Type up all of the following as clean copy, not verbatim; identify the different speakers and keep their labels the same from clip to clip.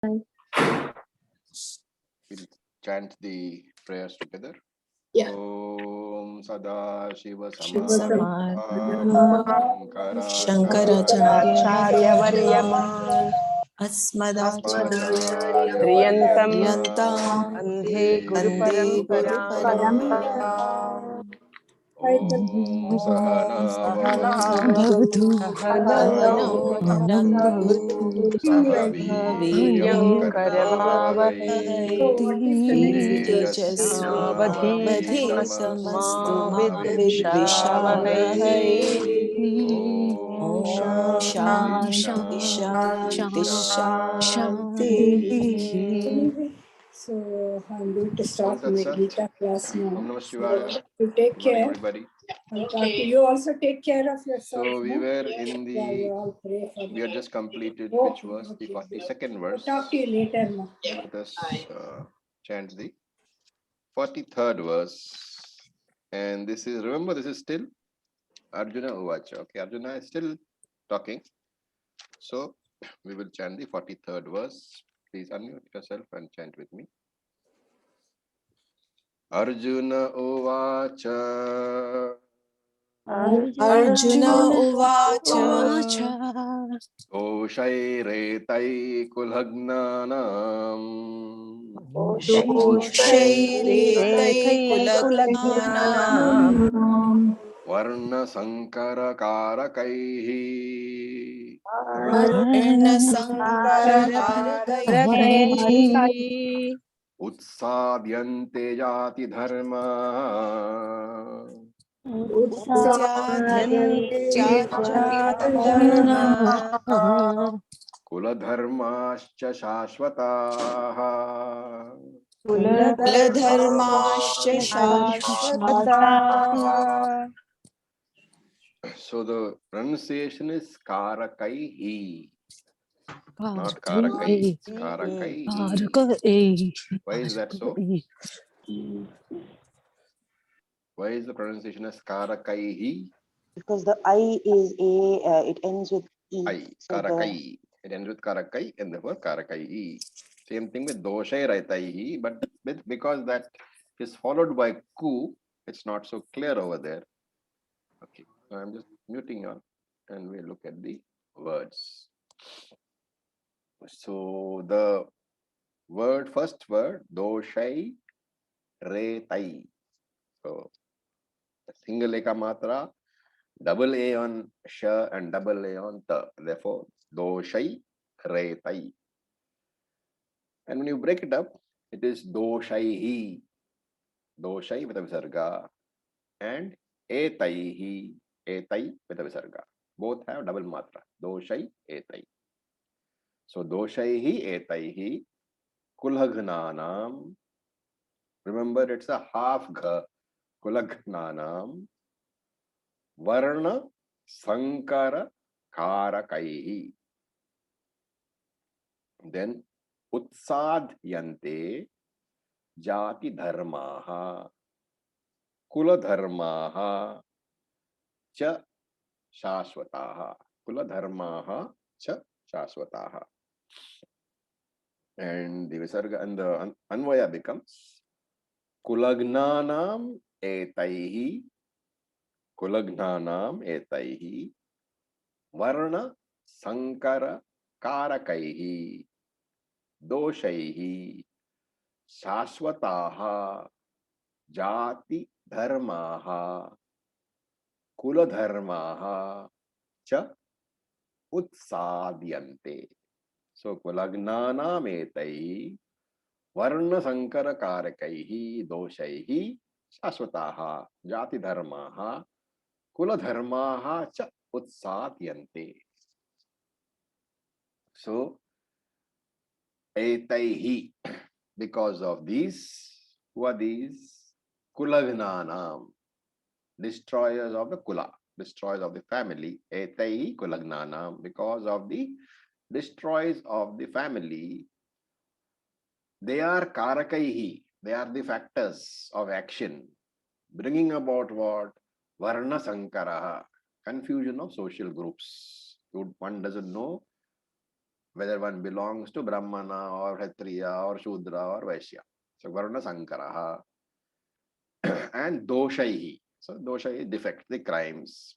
Speaker 1: We'll
Speaker 2: chant the prayers together.
Speaker 1: Yeah.
Speaker 2: Om Sada Shiva
Speaker 3: Shankaracharya Varyaman Asmadacharyantam Andhe Guru Paramparam
Speaker 2: Om Sahana
Speaker 3: Bhavatu
Speaker 2: Sahano
Speaker 3: Bhavatu
Speaker 2: Sahaviryam
Speaker 3: Bhaviyam
Speaker 2: Karavavai
Speaker 3: Karavavai
Speaker 1: So what is the next
Speaker 3: Tejasvinaavadhitamastu Ma Vidvishavahai. Om Shanti Shanti Shanti.
Speaker 1: So I'm going to start my Gita class now.
Speaker 2: Om Namah Shivaya.
Speaker 1: You take
Speaker 2: Good morning,
Speaker 1: care.
Speaker 2: everybody.
Speaker 1: You also take care of yourself.
Speaker 2: So we were in
Speaker 1: Yeah,
Speaker 2: the,
Speaker 1: you all pray for
Speaker 2: we had just completed,
Speaker 1: Oh,
Speaker 2: which was the
Speaker 1: okay.
Speaker 2: 42nd verse.
Speaker 1: Talk to you later, ma.
Speaker 2: Let us chant the 43rd verse. And this is, remember, this is still Arjuna Uvacha. Okay, Arjuna is still talking. So we will chant the 43rd verse. Please unmute yourself and chant with me. Arjuna Uvacha.
Speaker 3: Arjuna Uvacha
Speaker 2: Doshairetai kulhagnanam
Speaker 3: Doshairetai Kulagnanam
Speaker 2: Varna Sankara Karakaihi
Speaker 3: Varna Sankara Karakaihi
Speaker 2: Utsadhyante Jati Dharma
Speaker 3: Utsadhyante Jati Dharma
Speaker 2: Kula Dharmascha Shashvataha.
Speaker 3: Kuladharmascha Shashvataha.
Speaker 2: So the pronunciation is Karakaihi. Not Karakai. It's Karakai. Why is that so? Why is the pronunciation as Karakaihi?
Speaker 4: Because the I is a, it ends with E.
Speaker 2: I. Karakai. It ends with Karakai and therefore Karakaihi. Same thing with Doshai Raitaihi, but because that is followed by Ku, it's not so clear over there. Okay. So I'm just muting on and we'll look at the words. So the word, first word, Doshai Retai. So single eka matra, double A on sh and double A on ta. Therefore, Doshai Retai. And when you break it up, it is Doshaihi. Doshai with a visarga and Etaihi. Etai with a visarga. Both have double matra. Doshai, Etai. So Doshaihi, Etaihi, Kulhagnanam. Remember, it's a half gha. Kulhagnanam. Varna Sankara Karakaihi. Then Utsadhyante Jati Dharmaha Kula Dharmaha Cha Shashvataha. Kula Dharmaha Cha Shashvataha. And the Visarga and the Anvaya becomes Kulagnanam Etaihi. Kulagnanam Etaihi. Varna Sankara Karakaihi. Doshaihi. Shashvataha. Jati Dharmaha. Kula Dharmaha. Cha Utsadhyante. So Kulagnana Metai Varna Sankara Karakaihi Doshaihi Shashvataha Jati Dharmaha Kula Dharmaha Cha Utsadhyante. So Etaihi, because of these, who are these? Kulagnanam, destroyers of the Kula, destroyers of the family. Etaihi Kulagnanam, because of the destroyers of the family. They are Karakaihi, they are the factors of action, bringing about what? Varna Sankaraha, confusion of social groups. One doesn't know whether one belongs to Brahmana or Kshatriya or Shudra or Vaishya. So Varna Sankaraha and Doshaihi. So dosha is defect, the crimes.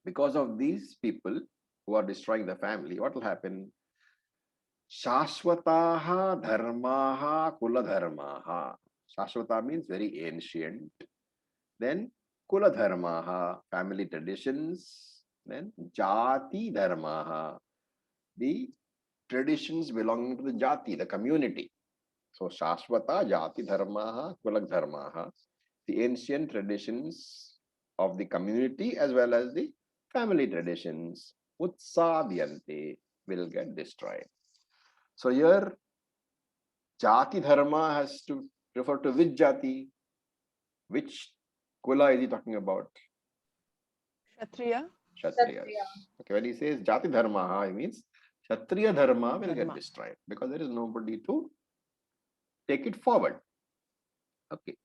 Speaker 2: Because of these people who are destroying the family, what will happen? Shashwataha dharmaha kula dharmaha. Shashwata means very ancient. Then kula dharmaha, family traditions. Then jati dharmaha, the traditions belonging to the jati, the community. So Shashwata, Jati Dharmaha, Kulak Dharmaha, the ancient traditions of the community as well as the family traditions, Utsadhyante, will get destroyed. So here, Jati Dharma has to refer to which Jati, which Kula is he talking about?
Speaker 3: Kshatriya.
Speaker 2: Kshatriyas. Okay, when he says Jati Dharma, he means Kshatriya Dharma will get
Speaker 3: Dharma.
Speaker 2: destroyed because there is nobody to take it forward. Okay,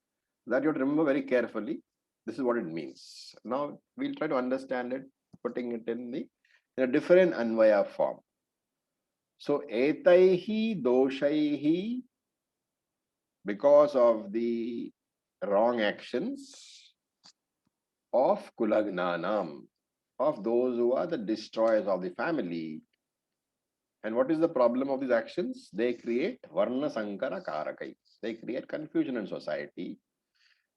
Speaker 2: that you have to remember very carefully. This is what it means. Now we'll try to understand it, putting it in a different Anvaya form. So etaihi doshaihi, because of the wrong actions of kulagnanam, of those who are the destroyers of the family. And what is the problem of these actions? They create varna sankara karakai. They create confusion in society.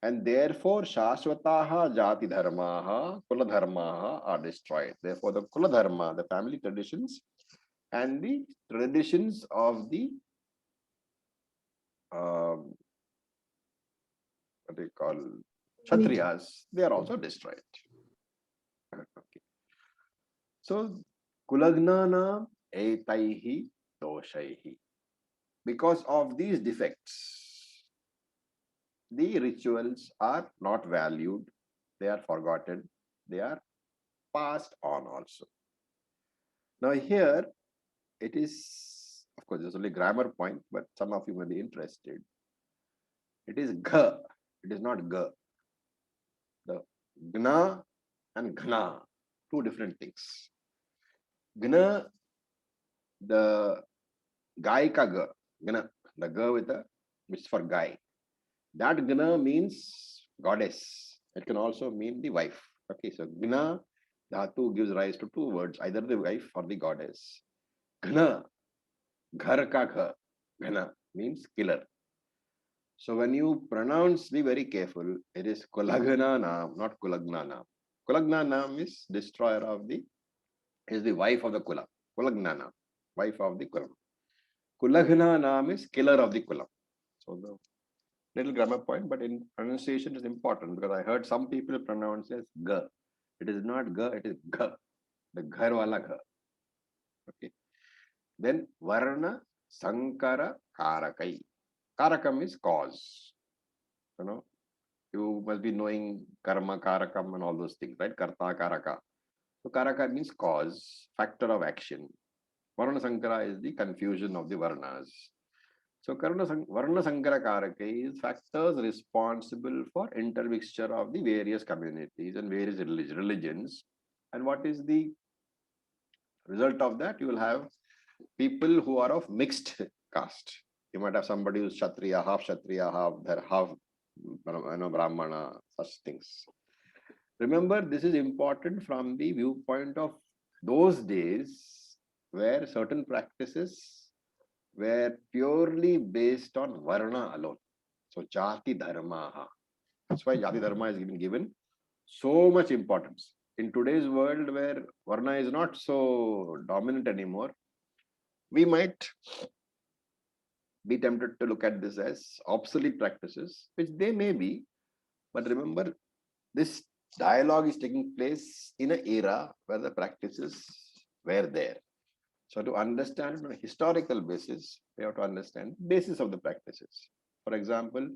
Speaker 2: And therefore, Shashwataha Jati Dharmaha, Kula Dharmaha are destroyed. Therefore, the Kula Dharma, the family traditions, and the traditions of the what they call Kshatriyas, they are also destroyed. Okay. So, Kulagnana Etaihi Doshaihi. Because of these defects, the rituals are not valued, they are forgotten, they are passed on also. Now here it is, of course, there's only grammar point, but some of you may be interested. It is gha, it is not ga. The gna and ghna, two different things. Gna, the guy ka ga, gna, the ga with the, which is for guy. That gna means goddess. It can also mean the wife. Okay, so gna dhatu gives rise to two words, either the wife or the goddess. Ghna, ghar ka gha, ghana means killer. So when you pronounce, be very careful. It is Kulaghana Nam, not Kulagna Nam. Kulagna Nam is destroyer of the, is the wife of the Kula. Kulagna Nam, wife of the Kulam. Kulaghana Nam is killer of the Kulam. So the little grammar point, but in pronunciation is important because I heard some people pronounce as Ga. It is not Ga, it is Ga. The Ghar wala Ga. Okay. Then Varna Sankara Karakai. Karakam is cause. You must be knowing karma, karakam, and all those things, right? Karta, karaka. So karaka means cause, factor of action. Varna Sankara is the confusion of the varnas. So Varna Sankara karaka is factors responsible for intermixture of the various communities and various religions. And what is the result of that? You will have people who are of mixed caste. You might have somebody who's Kshatriya, half Brahmana, such things. Remember, this is important from the viewpoint of those days where certain practices were purely based on Varna alone. So, Jati Dharma. That's why Jati Dharma is given so much importance. In today's world where Varna is not so dominant anymore, we might be tempted to look at this as obsolete practices, which they may be. But remember, this dialogue is taking place in an era where the practices were there. So to understand on a historical basis, we have to understand the basis of the practices. For example,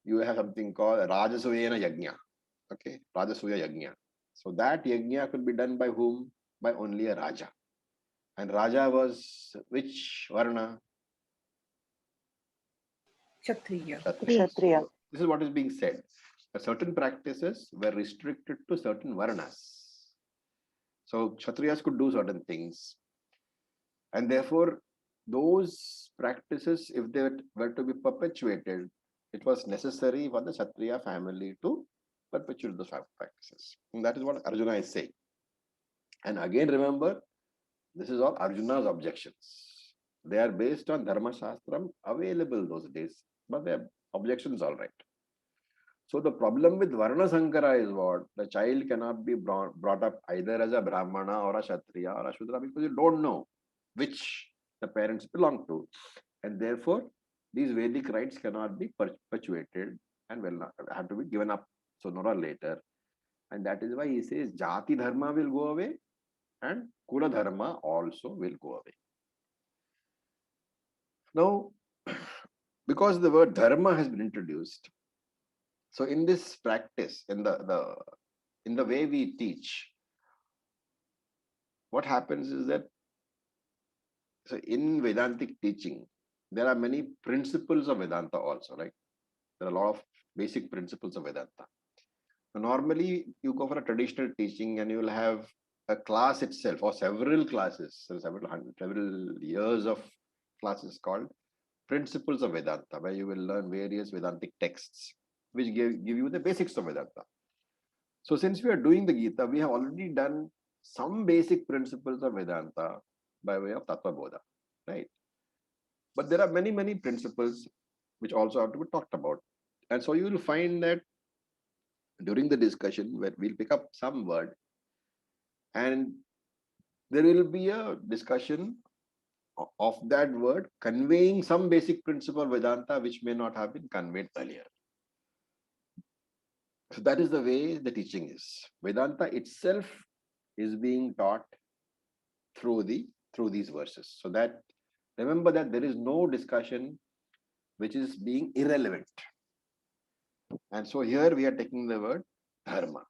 Speaker 2: you have something called Rajasuyena Yajna. Okay, Rajasuya Yajna. So that Yajna could be done by whom? By only a Raja. And Raja was which Varna?
Speaker 1: Kshatriya.
Speaker 4: Kshatriya.
Speaker 2: This is what is being said. Certain practices were restricted to certain Varnas. So Kshatriyas could do certain things. And therefore, those practices, if they were to be perpetuated, it was necessary for the Kshatriya family to perpetuate those practices. And that is what Arjuna is saying. And again, remember, this is all Arjuna's objections. They are based on Dharma Shastram available those days, but their objections all right. So the problem with Varna Sankara is what? The child cannot be brought up either as a Brahmana or a Kshatriya or a Shudra because you don't know which the parents belong to. And therefore, these Vedic rites cannot be perpetuated and will not have to be given up sooner or later. And that is why he says Jati Dharma will go away and Kula Dharma also will go away. Now, because the word Dharma has been introduced, so in this practice, in the way we teach, what happens is that, so in Vedantic teaching, there are many principles of Vedanta also, right? There are a lot of basic principles of Vedanta. Normally, you go for a traditional teaching and you will have a class itself or several classes, so several years of classes called Principles of Vedanta, where you will learn various Vedantic texts, which give you the basics of Vedanta. So since we are doing the Gita, we have already done some basic principles of Vedanta by way of Tattva Bodha, right? But there are many, many principles which also have to be talked about. And so you will find that during the discussion, where we'll pick up some word and there will be a discussion of that word conveying some basic principle of Vedanta which may not have been conveyed earlier. So that is the way the teaching is. Vedanta itself is being taught through these verses. So that remember that there is no discussion which is being irrelevant. And so here we are taking the word dharma.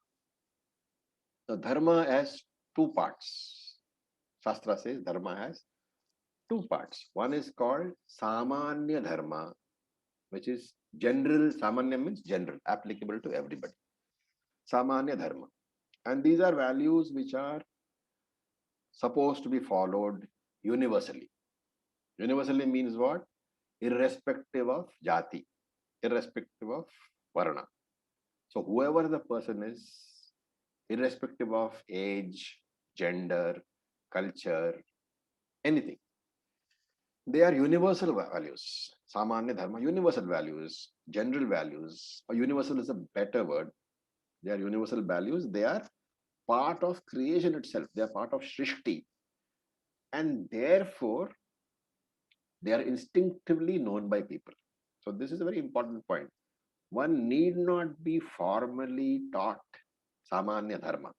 Speaker 2: So dharma has two parts. Shastra says dharma has two parts. One is called Samanya Dharma, which is general. Samanya means general, applicable to everybody. Samanya Dharma. And these are values which are supposed to be followed universally. Universally means what? Irrespective of jati, irrespective of varna. So whoever the person is, irrespective of age, gender, culture, anything, they are universal values. Samanya Dharma, universal values, general values, or universal is a better word. They are universal values. They are part of creation itself. They are part of Shrishti. And therefore, they are instinctively known by people. So this is a very important point. One need not be formally taught Samanya Dharma.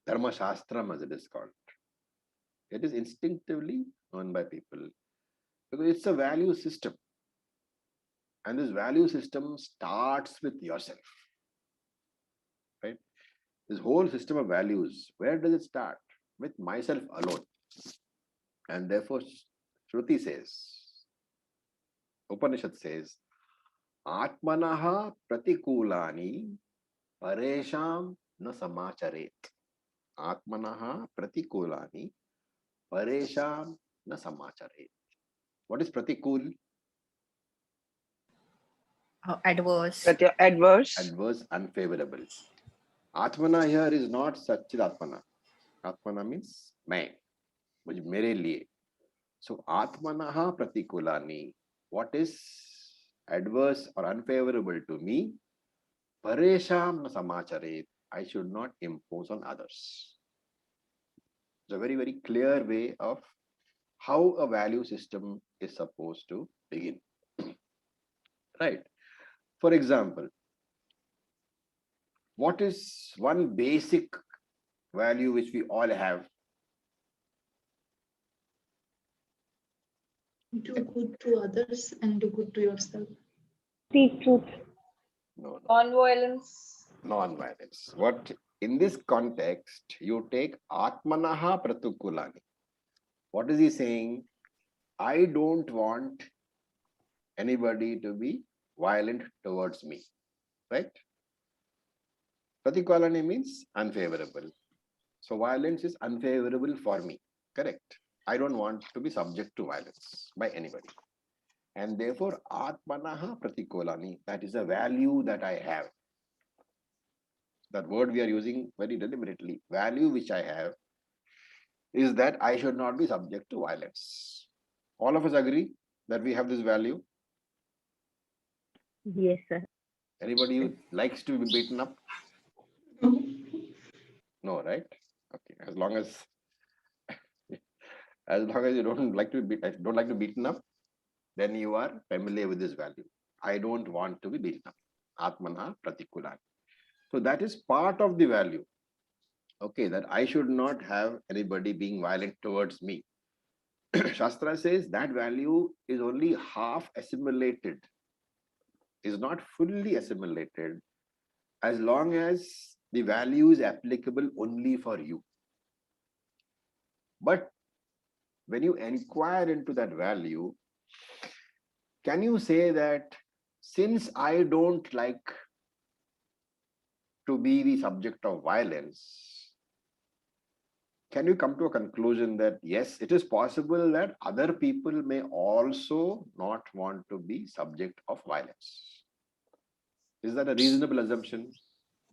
Speaker 2: Dharma Shastram as it is called. It is instinctively known by people because it's a value system. And this value system starts with yourself. Right? This whole system of values, where does it start? With myself alone. And therefore, Shruti says, Upanishad says, Atmanaha pratikulani paresham na samacharet. Atmanaha pratikulani paresham na samacharet. What is pratikul?
Speaker 5: Adverse.
Speaker 3: Adverse.
Speaker 2: Adverse, unfavorable. Atmana here is not Satchidatmana. Atmana means man, which mere liye. So Atmanaha pratikulani. What is adverse or unfavorable to me? Paresham na samacharet. I should not impose on others. It's a very, very clear way of how a value system is supposed to begin. Right. For example, what is one basic value which we all have?
Speaker 1: Do good to others and do good to yourself.
Speaker 4: Speak truth.
Speaker 2: No.
Speaker 3: Non-violence.
Speaker 2: Non-violence. What in this context you take Atmanaha Pratukulani. What is he saying? I don't want anybody to be violent towards me. Right? Pratikulani means unfavorable. So violence is unfavorable for me. Correct. I don't want to be subject to violence by anybody. And therefore, Atmanaha Pratikulani, that is a value that I have. That word we are using very deliberately. Value which I have is that I should not be subject to violence. All of us agree that we have this value.
Speaker 5: Yes, sir.
Speaker 2: Anybody who likes to be beaten up? No, right? Okay. As long as you don't like to be beaten up, then you are familiar with this value. I don't want to be beaten up. Atmana Pratikulan. So that is part of the value. Okay, that I should not have anybody being violent towards me. Shastra says that value is only half assimilated, is not fully assimilated, as long as the value is applicable only for you. But when you inquire into that value, can you say that since I don't like to be the subject of violence, can you come to a conclusion that yes, it is possible that other people may also not want to be subject of violence? Is that a reasonable assumption?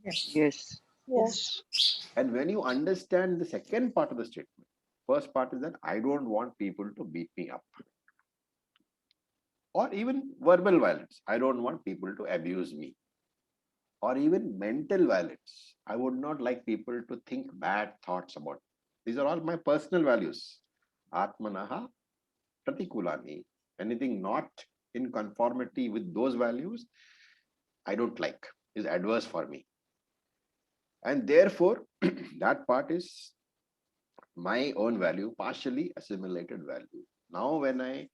Speaker 5: Yes.
Speaker 3: Yes.
Speaker 4: Yes.
Speaker 2: And when you understand the second part of the statement, first part is that I don't want people to beat me up. Or even verbal violence. I don't want people to abuse me. Or even mental violence. I would not like people to think bad thoughts about me. These are all my personal values. Atmanaha Pratikulani. Anything not in conformity with those values, I don't like, is adverse for me. And therefore, that part is my own value, partially assimilated value. Now, when I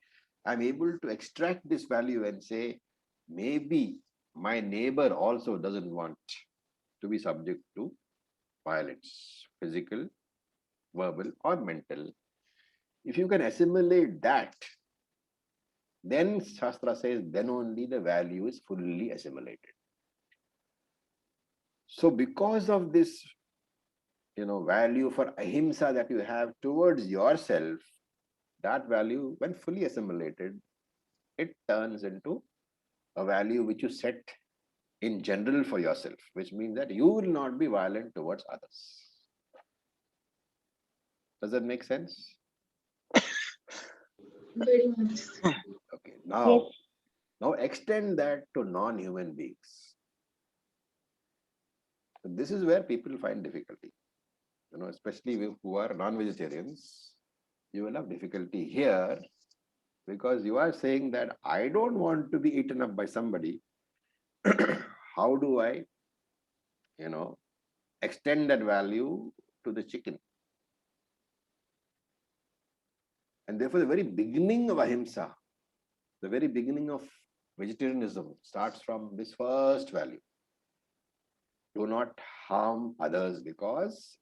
Speaker 2: am able to extract this value and say, maybe my neighbor also doesn't want to be subject to violence, physical, verbal, or mental. If you can assimilate that, then Shastra says, then only the value is fully assimilated. So because of this, value for ahimsa that you have towards yourself, that value, when fully assimilated, it turns into a value which you set in general for yourself, which means that you will not be violent towards others. Does that make sense?
Speaker 1: Very much.
Speaker 2: Okay, now extend that to non-human beings. This is where people find difficulty. Especially who are non-vegetarians, you will have difficulty here because you are saying that I don't want to be eaten up by somebody. How do I, extend that value to the chicken? And therefore, the very beginning of ahimsa, the very beginning of vegetarianism starts from this first value. Do not harm others, because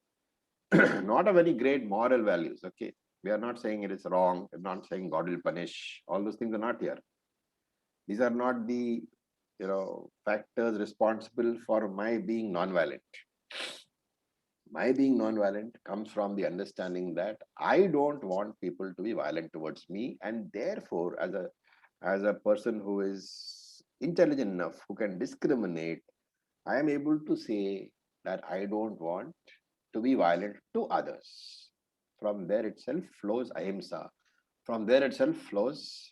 Speaker 2: not a very great moral values. Okay. We are not saying it is wrong. We're not saying God will punish. All those things are not here. These are not the factors responsible for my being non-violent. My being non-violent comes from the understanding that I don't want people to be violent towards me, and therefore, as a person who is intelligent enough, who can discriminate, I am able to say that I don't want to be violent to others. From there itself flows ahimsa. From there itself flows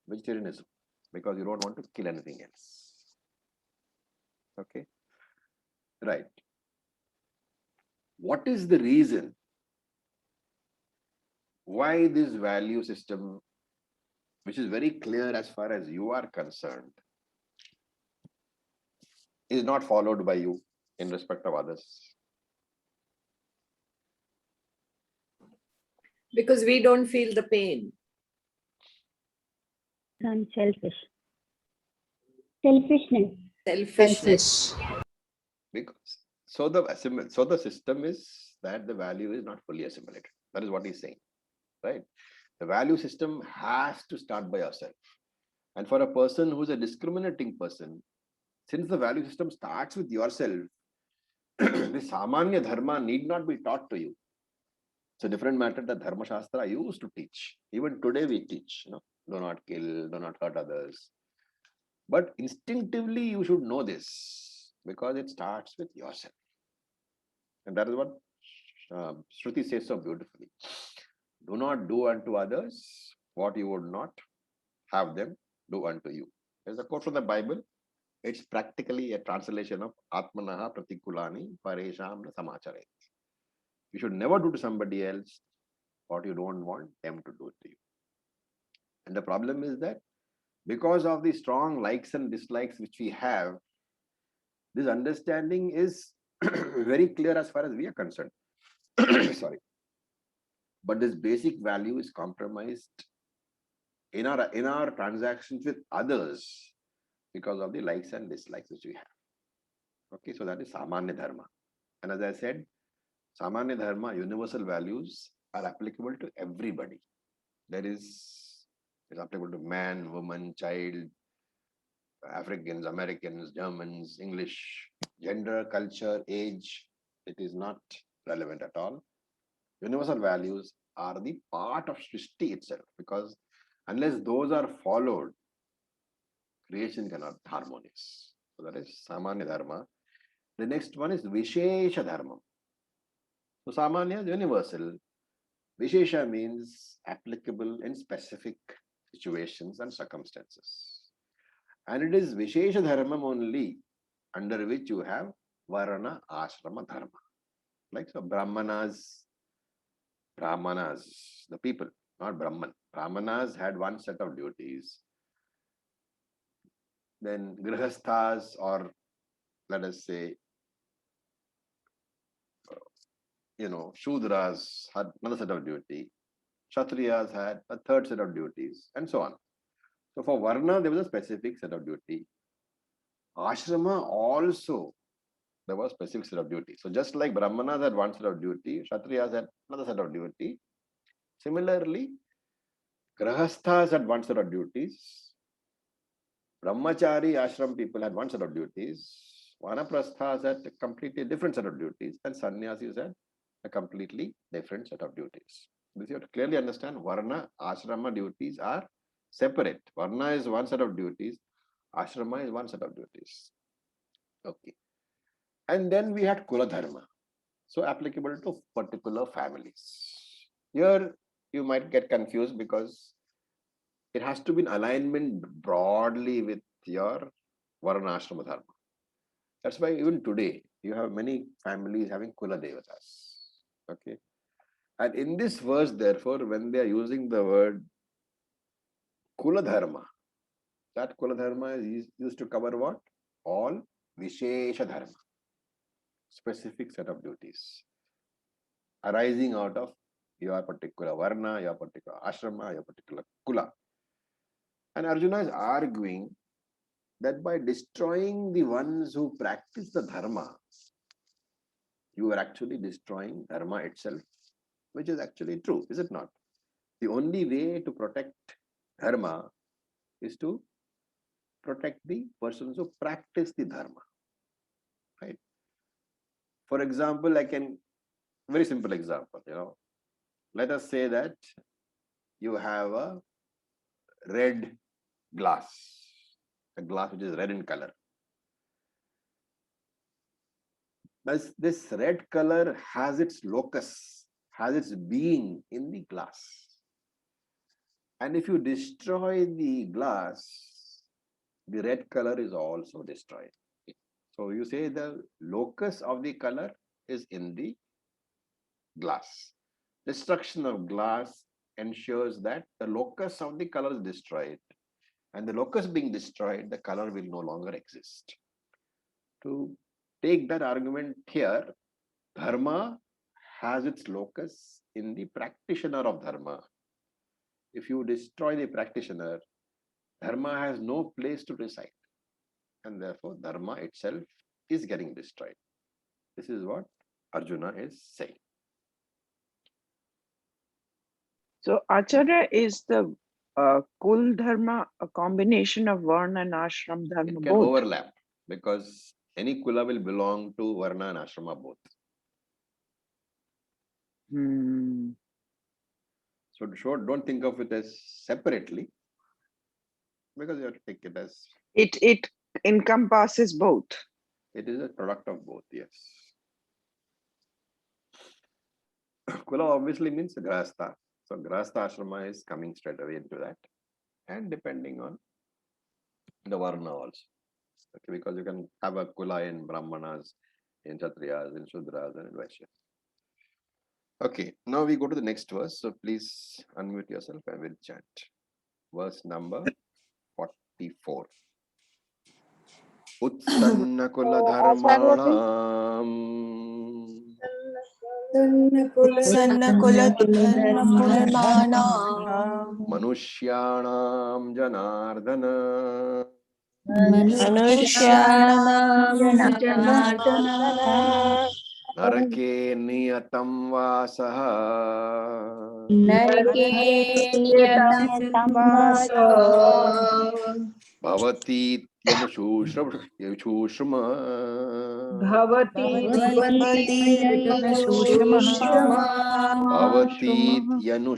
Speaker 2: vegetarianism, because you don't want to kill anything else. Okay, right. What is the reason why this value system, which is very clear as far as you are concerned, is not followed by you in respect of others?
Speaker 1: Because we don't feel the pain.
Speaker 5: I'm selfish.
Speaker 6: Selfishness.
Speaker 1: Selfishness.
Speaker 2: Because so the system is that the value is not fully assimilated. That is what he's saying, right? The value system has to start by yourself. And for a person who's a discriminating person, since the value system starts with yourself, the samanya dharma need not be taught to you. So different matter that Dharma Shastra used to teach. Even today we teach, do not kill, do not hurt others. But instinctively you should know this because it starts with yourself. And that is what Shruti says so beautifully. Do not do unto others what you would not have them do unto you. There's a quote from the Bible. It's practically a translation of Atmanaha Pratikulani Paresham na Samachare. You should never do to somebody else what you don't want them to do to you. And the problem is that because of the strong likes and dislikes which we have, this understanding is very clear as far as we are concerned. Sorry. But this basic value is compromised in our transactions with others because of the likes and dislikes which we have. Okay, so that is Samanya Dharma. And as I said, Samanya Dharma, universal values are applicable to everybody. It's applicable to man, woman, child, Africans, Americans, Germans, English, gender, culture, age. It is not relevant at all. Universal values are the part of Srishti itself, because unless those are followed, creation cannot be harmonious. So that is Samanya Dharma. The next one is Vishesha Dharma. So Samanya is universal. Vishesha means applicable in specific situations and circumstances. And it is Vishesha Dharma only under which you have Varna Ashrama Dharma. Like so Brahmanas, the people, not Brahman. Brahmanas had one set of duties. Then Grihasthas, or let us say, Shudras had another set of duty. Kshatriyas had a third set of duties, and so on. So for Varna, there was a specific set of duty. Ashrama also, there was a specific set of duty. So just like Brahmanas had one set of duty, Kshatriyas had another set of duty. Similarly, Grihasthas had one set of duties. Brahmachari ashram people had one set of duties. Vanaprasthas had a completely different set of duties, and Sannyasis had a completely different set of duties. This you have to clearly understand. Varna, ashrama duties are separate. Varna is one set of duties. Ashrama is one set of duties. Okay. And then we had Kula Dharma. So applicable to particular families. Here you might get confused because it has to be in alignment broadly with your Varna Ashrama Dharma. That's why even today you have many families having Kula Devatas. Okay. And in this verse, therefore, when they are using the word Kula Dharma, that Kula Dharma is used to cover what? All Vishesha Dharma, specific set of duties arising out of your particular Varna, your particular Ashrama, your particular Kula. And Arjuna is arguing that by destroying the ones who practice the Dharma, you are actually destroying Dharma itself, which is actually true, is it not? The only way to protect Dharma is to protect the persons who practice the Dharma, right? For example, very simple example, let us say that you have a red glass, a glass which is red in color. This red color has its locus, has its being in the glass. And if you destroy the glass, the red color is also destroyed. So you say the locus of the color is in the glass. Destruction of glass ensures that the locus of the color is destroyed. And the locus being destroyed, the color will no longer exist. To take that argument here, Dharma has its locus in the practitioner of Dharma. If you destroy the practitioner, Dharma has no place to reside. And therefore, Dharma itself is getting destroyed. This is what Arjuna is saying.
Speaker 3: So Acharya, is the Kul Dharma a combination of Varna and Ashram Dharma
Speaker 2: It can
Speaker 3: both?
Speaker 2: overlap because any Kula will belong to Varna and Ashrama both.
Speaker 3: Hmm.
Speaker 2: So don't think of it as separately, because you have to take it as
Speaker 3: It encompasses both.
Speaker 2: it is a product of both. Yes. Kula obviously means grahastha. So grahastha ashrama is coming straight away into that, and depending on the varna also. Okay, because you can have a kula in brahmanas, in kshatriyas, in shudras, and in vaishyas. Okay, now we go to the next verse. So please unmute yourself and we'll chant. Verse number 44. Utsanna kula dharmanam manushyanam janardana narake niyatam vasaha bhavatityanu Bhavatityanu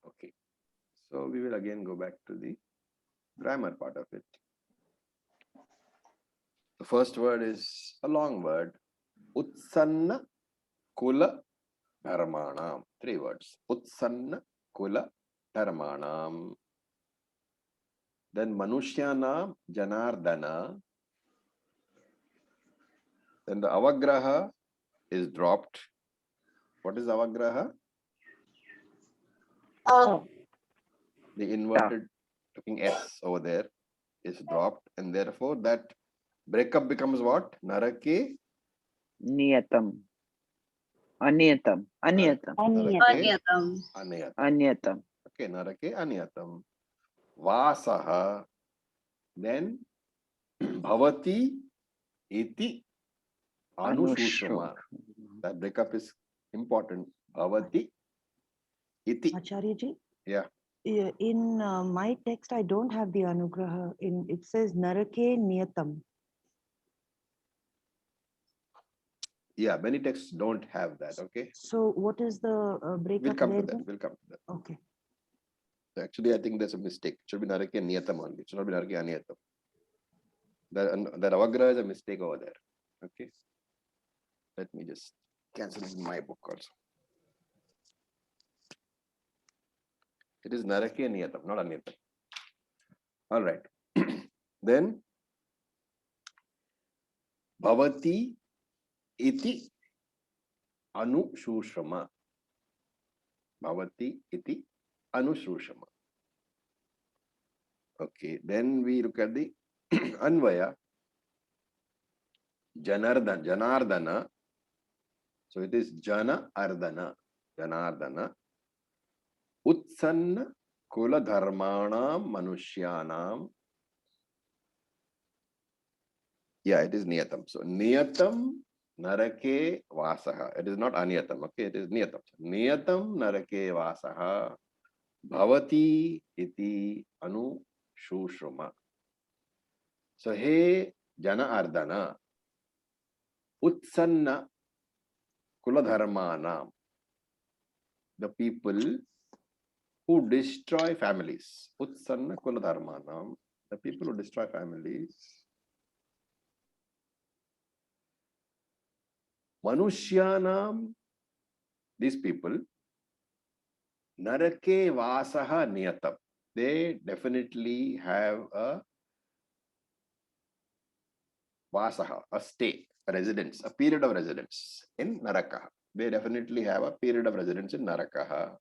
Speaker 2: Okay, so we will again go back to the grammar part of it. The first word is a long word. Utsanna kula dharmanam. 3 words. Utsanna kula dharmanam. Then manushyanam janardana. Then the avagraha is dropped. What is avagraha? The inverted looking S over there is dropped, and therefore that breakup becomes what? Narake
Speaker 3: Niyatam. Aniyatam. Aniyatam.
Speaker 2: Narake
Speaker 5: Anyatam.
Speaker 2: Aniyatam.
Speaker 3: Aniyatam.
Speaker 2: Okay, Narake Aniyatam. Vasaha. Then Bhavati iti Anushushma. That breakup is important. Bhavati iti.
Speaker 4: Acharya ji,
Speaker 2: Yeah.
Speaker 4: in my text, I don't have the anugraha. It says narake niyatam.
Speaker 2: Yeah, many texts don't have that. Okay.
Speaker 4: So what is the breakup?
Speaker 2: We'll come to
Speaker 4: there
Speaker 2: that.
Speaker 4: then?
Speaker 2: We'll come to that.
Speaker 4: Okay.
Speaker 2: Actually, I think there's a mistake. It should be Narake Niyatam only. It should not be Narake Aniyatam. That avagraha is a mistake over there. Okay. Let me just cancel it in my book also. It is Narake Niyatam, not Aniyatam. All right. Then Bhavati iti Anushushama. Bhavati iti Anushushama. Okay. Then we look at the Anvaya. Janardana. So it is Jana Ardana. Janardana. Utsanna kula dharmanam manushyanam. Yeah, it is niyatam. So niyatam narake vasaha. It is not aniyatam. Okay, it is niyatam. Niyatam narake vasaha. Bhavati iti anu shushruma. So hey Jana Ardana. Utsanna kula dharmanam. The people who destroy families. Utsanna kula dharmanam. The people who destroy families. Manushyanam, these people, narake vasaha niyatam. They definitely have a vasaha, a stay, a residence, a period of residence in Narakaha. They definitely have a period of residence in Narakaha.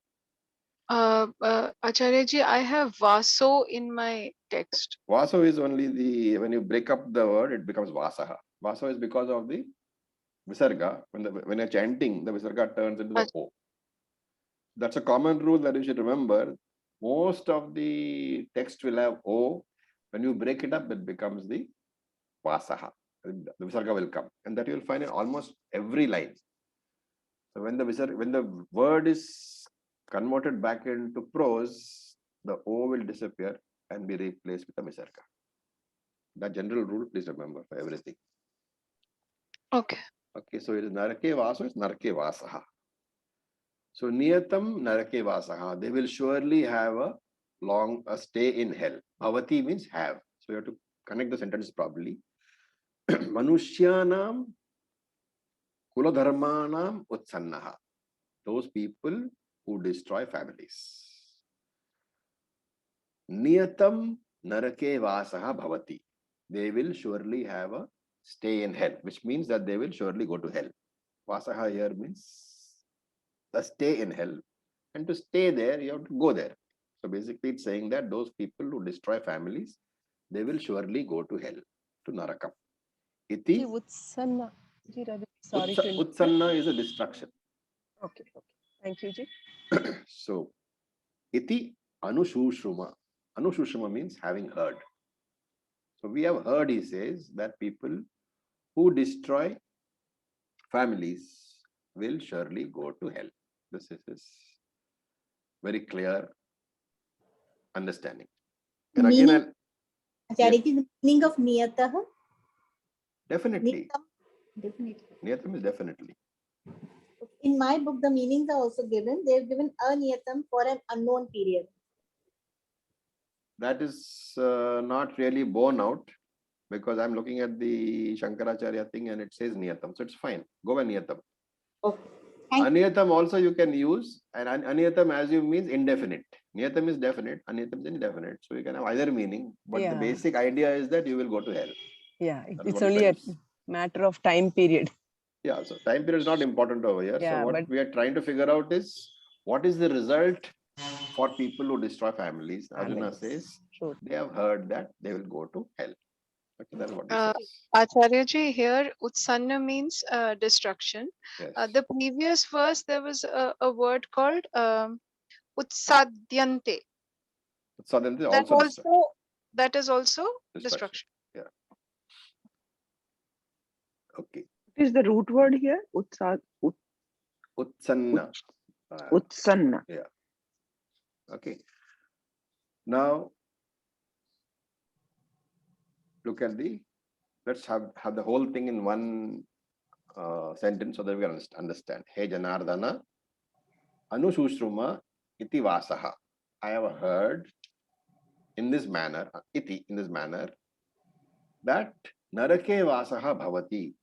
Speaker 6: Acharya ji, I have vaso in my text.
Speaker 2: Vaso is only when you break up the word, it becomes vasaha. Vaso is because of the visarga. When you're chanting, the visarga turns into the O. That's a common rule that you should remember. Most of the text will have O. When you break it up, it becomes the vasaha. The visarga will come. And that you will find in almost every line. So when the word is converted back into prose, the O will disappear and be replaced with a visarga. That general rule, please remember for everything.
Speaker 6: Okay.
Speaker 2: Okay, so it is narake vaso, it's narake vasaha. So niyatam narake vasaha, they will surely have a stay in hell. Bhavati means have. So you have to connect the sentences properly. Manushyanam kuladharmanam utsannaha. Those people who destroy families. Niyatam narake vasaha bhavati. They will surely have a stay in hell, which means that they will surely go to hell. Vasaha here means the stay in hell. And to stay there, you have to go there. So basically it's saying that those people who destroy families, they will surely go to hell, to Narakam. Iti,
Speaker 7: Utsanna. Ji, Ravi, sorry to interrupt.
Speaker 2: Utsanna is a destruction.
Speaker 7: Okay, okay. Thank you, Ji.
Speaker 2: So, iti anushruma. Anushruma means having heard. So we have heard, he says, that people who destroy families will surely go to hell. This is his very clear understanding. And again,
Speaker 1: Meaning, Acharya, the meaning of niyatah?
Speaker 2: definitely.
Speaker 1: Niyatam? Definitely.
Speaker 2: Niyatam is definitely.
Speaker 1: In my book, the meanings are also given. They've given aniyatam for an unknown period.
Speaker 2: That is not really borne out because I'm looking at the Shankaracharya thing and it says niyatam. So it's fine. Go by niyatam.
Speaker 1: Okay. Thank
Speaker 2: Aniyatam also you can use, and aniyatam as you means indefinite. Niyatam is definite, aniyatam is indefinite. So you can have either meaning, but the
Speaker 7: Yeah.
Speaker 2: basic idea is that you will go to hell.
Speaker 7: Yeah,
Speaker 2: That is
Speaker 7: it's
Speaker 2: what
Speaker 7: only a
Speaker 2: says.
Speaker 7: matter of time period.
Speaker 2: Yeah, so time period is not important over here.
Speaker 7: Yeah,
Speaker 2: so what
Speaker 7: but-
Speaker 2: we are trying to figure out is what is the result for people who destroy families. Arjuna
Speaker 7: Families.
Speaker 2: says
Speaker 7: Sure.
Speaker 2: they have heard that they will go to hell. Okay, that's what he
Speaker 6: Uh,
Speaker 2: says.
Speaker 6: Acharya ji, here Utsanna means destruction.
Speaker 2: Yes.
Speaker 6: The previous verse, there was a word called Utsadyante.
Speaker 2: So then they
Speaker 6: That
Speaker 2: also destruction.
Speaker 6: that is also
Speaker 2: Destruction.
Speaker 6: destruction.
Speaker 2: Okay.
Speaker 3: What is the root word here?
Speaker 2: Utsanna.
Speaker 3: Utsanna.
Speaker 2: Okay. Now look at let's have the whole thing in one sentence so that we can understand. Hey Janardana, Anushruma iti vasaha. I have heard in this manner, that narake vasaha bhavati,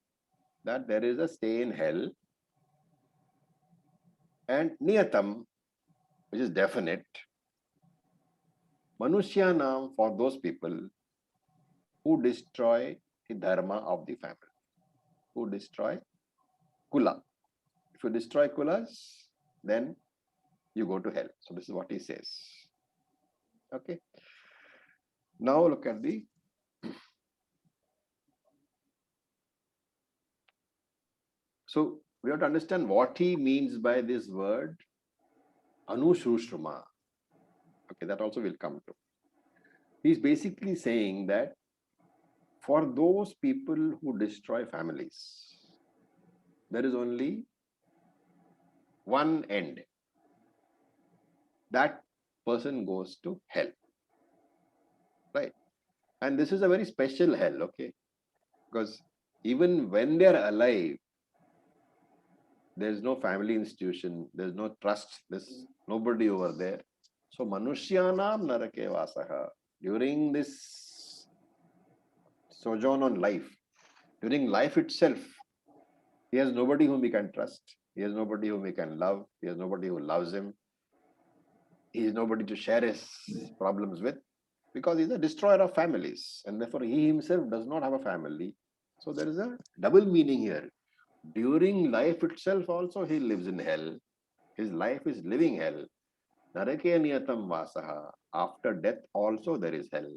Speaker 2: that there is a stay in hell, and niyatam, which is definite, manushyanam, for those people who destroy the dharma of the family, who destroy kula. If you destroy kulas, then you go to hell. So this is what he says. Okay. Now look at so we have to understand what he means by this word Anushruma. Okay, that also will come to. He's basically saying that for those people who destroy families, there is only one end. That person goes to hell. Right? And this is a very special hell, okay? Because even when they are alive, there's no family institution, there's no trust, there's nobody over there. So Manushyanam narake vasaha. During this sojourn on life, during life itself, he has nobody whom he can trust. He has nobody whom he can love. He has nobody who loves him. He is nobody to share his problems with because he's a destroyer of families. And therefore, he himself does not have a family. So there is a double meaning here. During life itself also, he lives in hell. His life is living hell. Narake niyatam vasaha. After death also there is hell.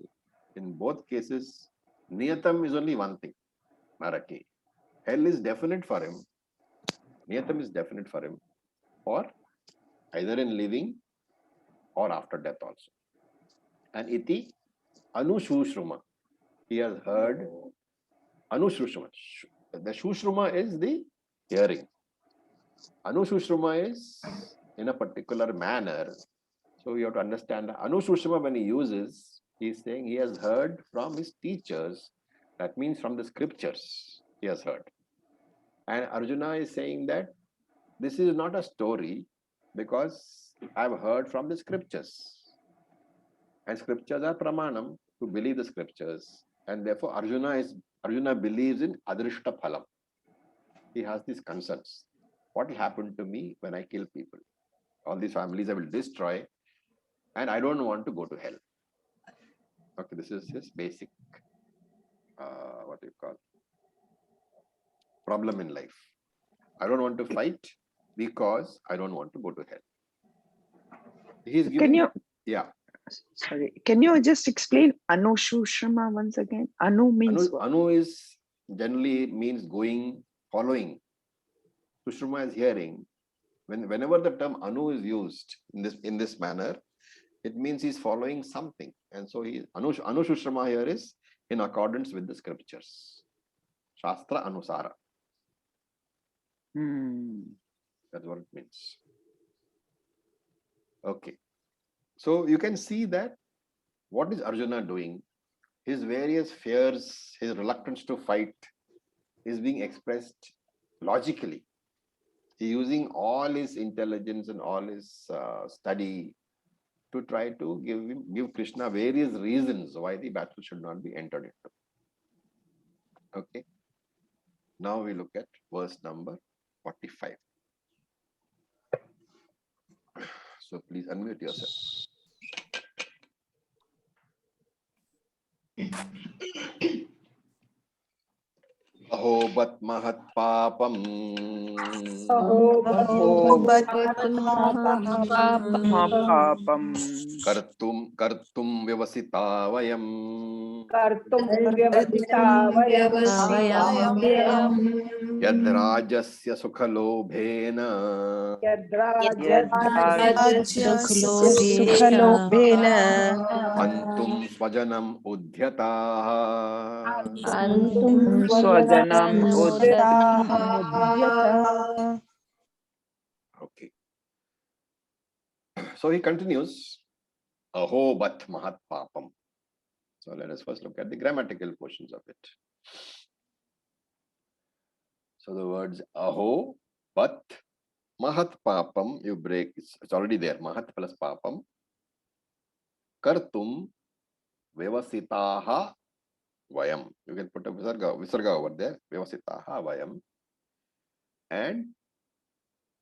Speaker 2: In both cases, niyatam is only one thing. Narake. Hell is definite for him. Niyatam is definite for him. Or either in living or after death also. And iti anushruma. He has heard anushruma. The shushruma is the hearing. Anushruma is in a particular manner. So you have to understand Anushruma when he uses, He's saying he has heard from his teachers. That means from the scriptures he has heard. And Arjuna is saying that this is not a story because I've heard from the scriptures. And scriptures are pramanam to believe the scriptures. And therefore Arjuna believes in adrishta phalam. He has these concerns. What will happen to me when I kill people? All these families I will destroy, and I don't want to go to hell. Okay, this is his basic, what do you call, problem in life. I don't want to fight because I don't want to go to hell. He's giving,
Speaker 3: Can you,
Speaker 2: yeah.
Speaker 3: sorry, can you just explain Anushushama once again? Anu means what?
Speaker 2: Anu is generally means going, following. Sushrama is hearing. Whenever the term Anu is used in this manner, it means he's following something. And so Anushushama here is in accordance with the scriptures. Shastra Anusara. That's what it means. Okay. So you can see that what is Arjuna doing? His various fears, his reluctance to fight is being expressed logically. He's using all his intelligence and all his study to try to give Krishna various reasons why the battle should not be entered into. Okay. Now we look at verse number 45. So please unmute yourself. Ahobat mahat papam
Speaker 3: Papam
Speaker 2: kartum vyavasita vayam yad rajasya sukhalobhena
Speaker 7: Sukhalobhena
Speaker 2: antum swajanam udhyataha.
Speaker 3: Swajanam
Speaker 2: Okay. So he continues, Aho bat mahat papam. So let us first look at the grammatical portions of it. So the words Aho, bat, mahat papam, you break, it's already there, mahat plus papam. Kartum, vyavasitaha, vayam. You can put a visarga over there, vyavasitaha, vayam. And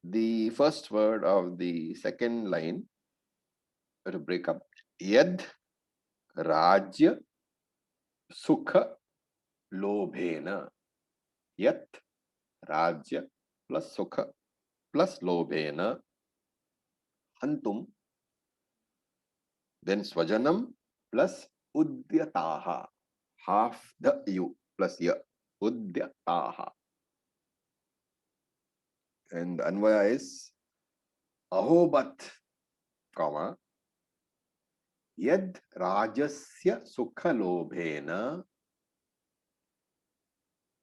Speaker 2: the first word of the second line, to break up, yad rajya sukha lobhena. Yat rajya plus sukha plus lobhena hantum, then swajanam plus udyataha, half the u plus ya, udyataha. And the Anvaya is Ahobat, comma, Yad Rajasya Sukha Lobhena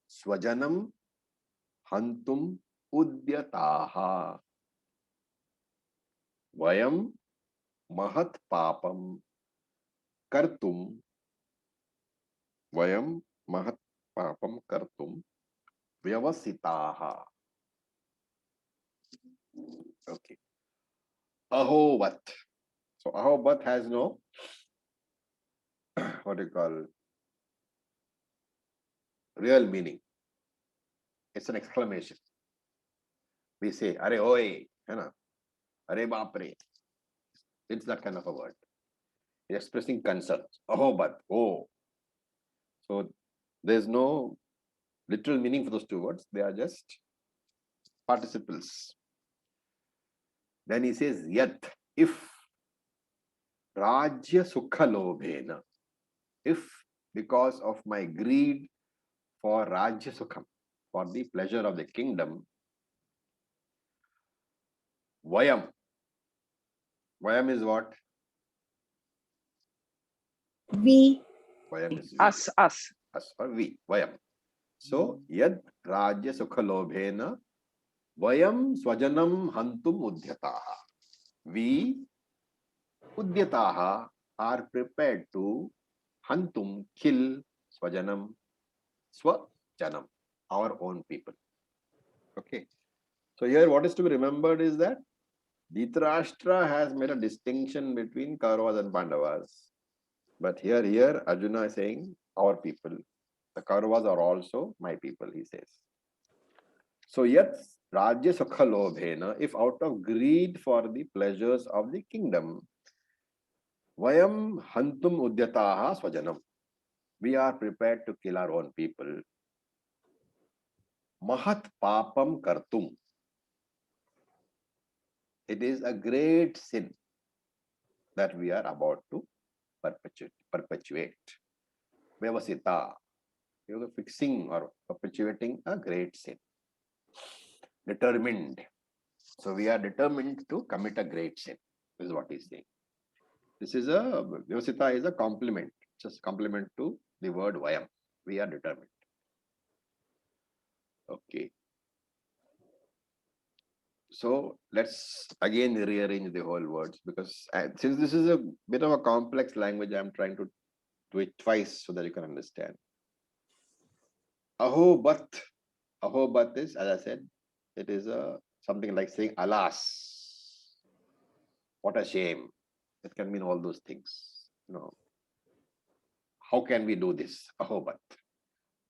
Speaker 2: Swajanam Hantum Udyataha Vayam Mahat Papam Kartum Vayam Mahat Papam Kartum Vyavasitaha. Okay. Ahobat. So Ahobat has no, what do you call, real meaning. It's an exclamation. We say, Are oi, Are bapre. It's that kind of a word. It's expressing concern. Ahobat, oh. So there's no literal meaning for those two words. They are just participles. Then he says, Yat, if Rajya Sukha Lobhena, if because of my greed for Rajya Sukham, for the pleasure of the kingdom, Vayam. Vayam is what?
Speaker 1: We.
Speaker 2: Vayam is we.
Speaker 3: Us.
Speaker 2: Us or we. Vayam. So, Yad Rajya Sukha Lobhena Vayam Swajanam Hantum Udhyataha. We Udyataha are prepared to hantum, kill, swajanam, swajanam, our own people. Okay. So here what is to be remembered is that Dhritarashtra has made a distinction between Kauravas and Pandavas. But here Arjuna is saying our people. The Kauravas are also my people, he says. So yet Rajya Sukha Lobhena, if out of greed for the pleasures of the kingdom, Vayam Hantum Udyataha Swajanam, we are prepared to kill our own people. Mahat Papam Kartum, it is a great sin that we are about to perpetuate. Vyavasita, you are fixing or perpetuating a great sin. Determined. So we are determined to commit a great sin. This is what he's saying. This is a Vyavasita is a compliment. Just compliment to the word Vayam. We are determined. Okay. So let's again rearrange the whole words, because since this is a bit of a complex language, I'm trying to do it twice so that you can understand. Ahobat. Ahobat is, as I said, it is something like saying alas. What a shame. It can mean all those things. You know, how can we do this? Ahobat.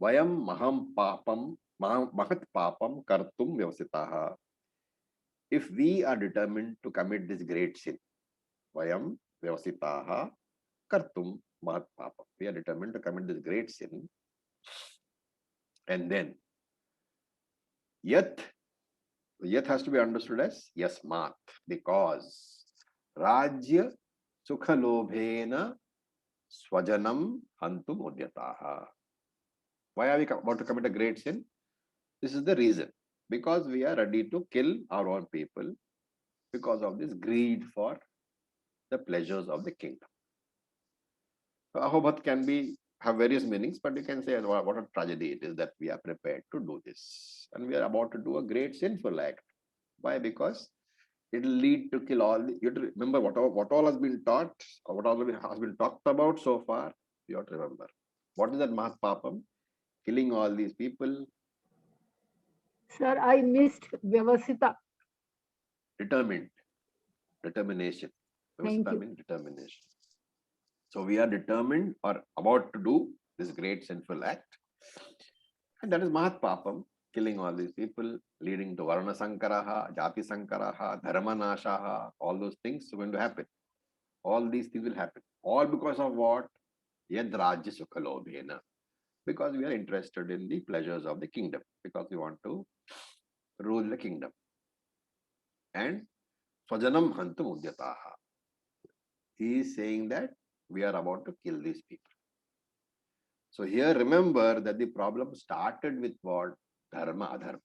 Speaker 2: Vayam maham papam, mahat papam kartum vyavasitaha. If we are determined to commit this great sin, Vayam vyavasitaha kartum mahat papam. We are determined to commit this great sin. And then Yat has to be understood as yasmat, because Rajya Sukha Lobhena Swajanam Hantum Udyataha. Why are we about to commit a great sin? This is the reason. Because we are ready to kill our own people because of this greed for the pleasures of the kingdom. So Ahobat can have various meanings, but you can say what a tragedy it is that we are prepared to do this. And we are about to do a great sinful act. Why? Because it will lead to kill all. You have to remember what all has been taught, or what all has been talked about so far. You have to remember. What is that Mahat Papam? Killing all these people.
Speaker 5: Sir, I missed Vyavasita.
Speaker 2: Determined. Determination.
Speaker 5: Thank
Speaker 2: Vyavasita
Speaker 5: you.
Speaker 2: means determination. So we are determined or about to do this great sinful act. And that is Mahat Papam, killing all these people, leading to Varna Sankaraha, Jati Sankaraha, Dharma Nashaha, all those things are going to happen. All these things will happen. All because of what? Yad Rajya Sukha Lobhena. Because we are interested in the pleasures of the kingdom. Because we want to rule the kingdom. And Swajanam Hantum Udyataha. He is saying that we are about to kill these people. So here remember that the problem started with what? Dharma, adharma.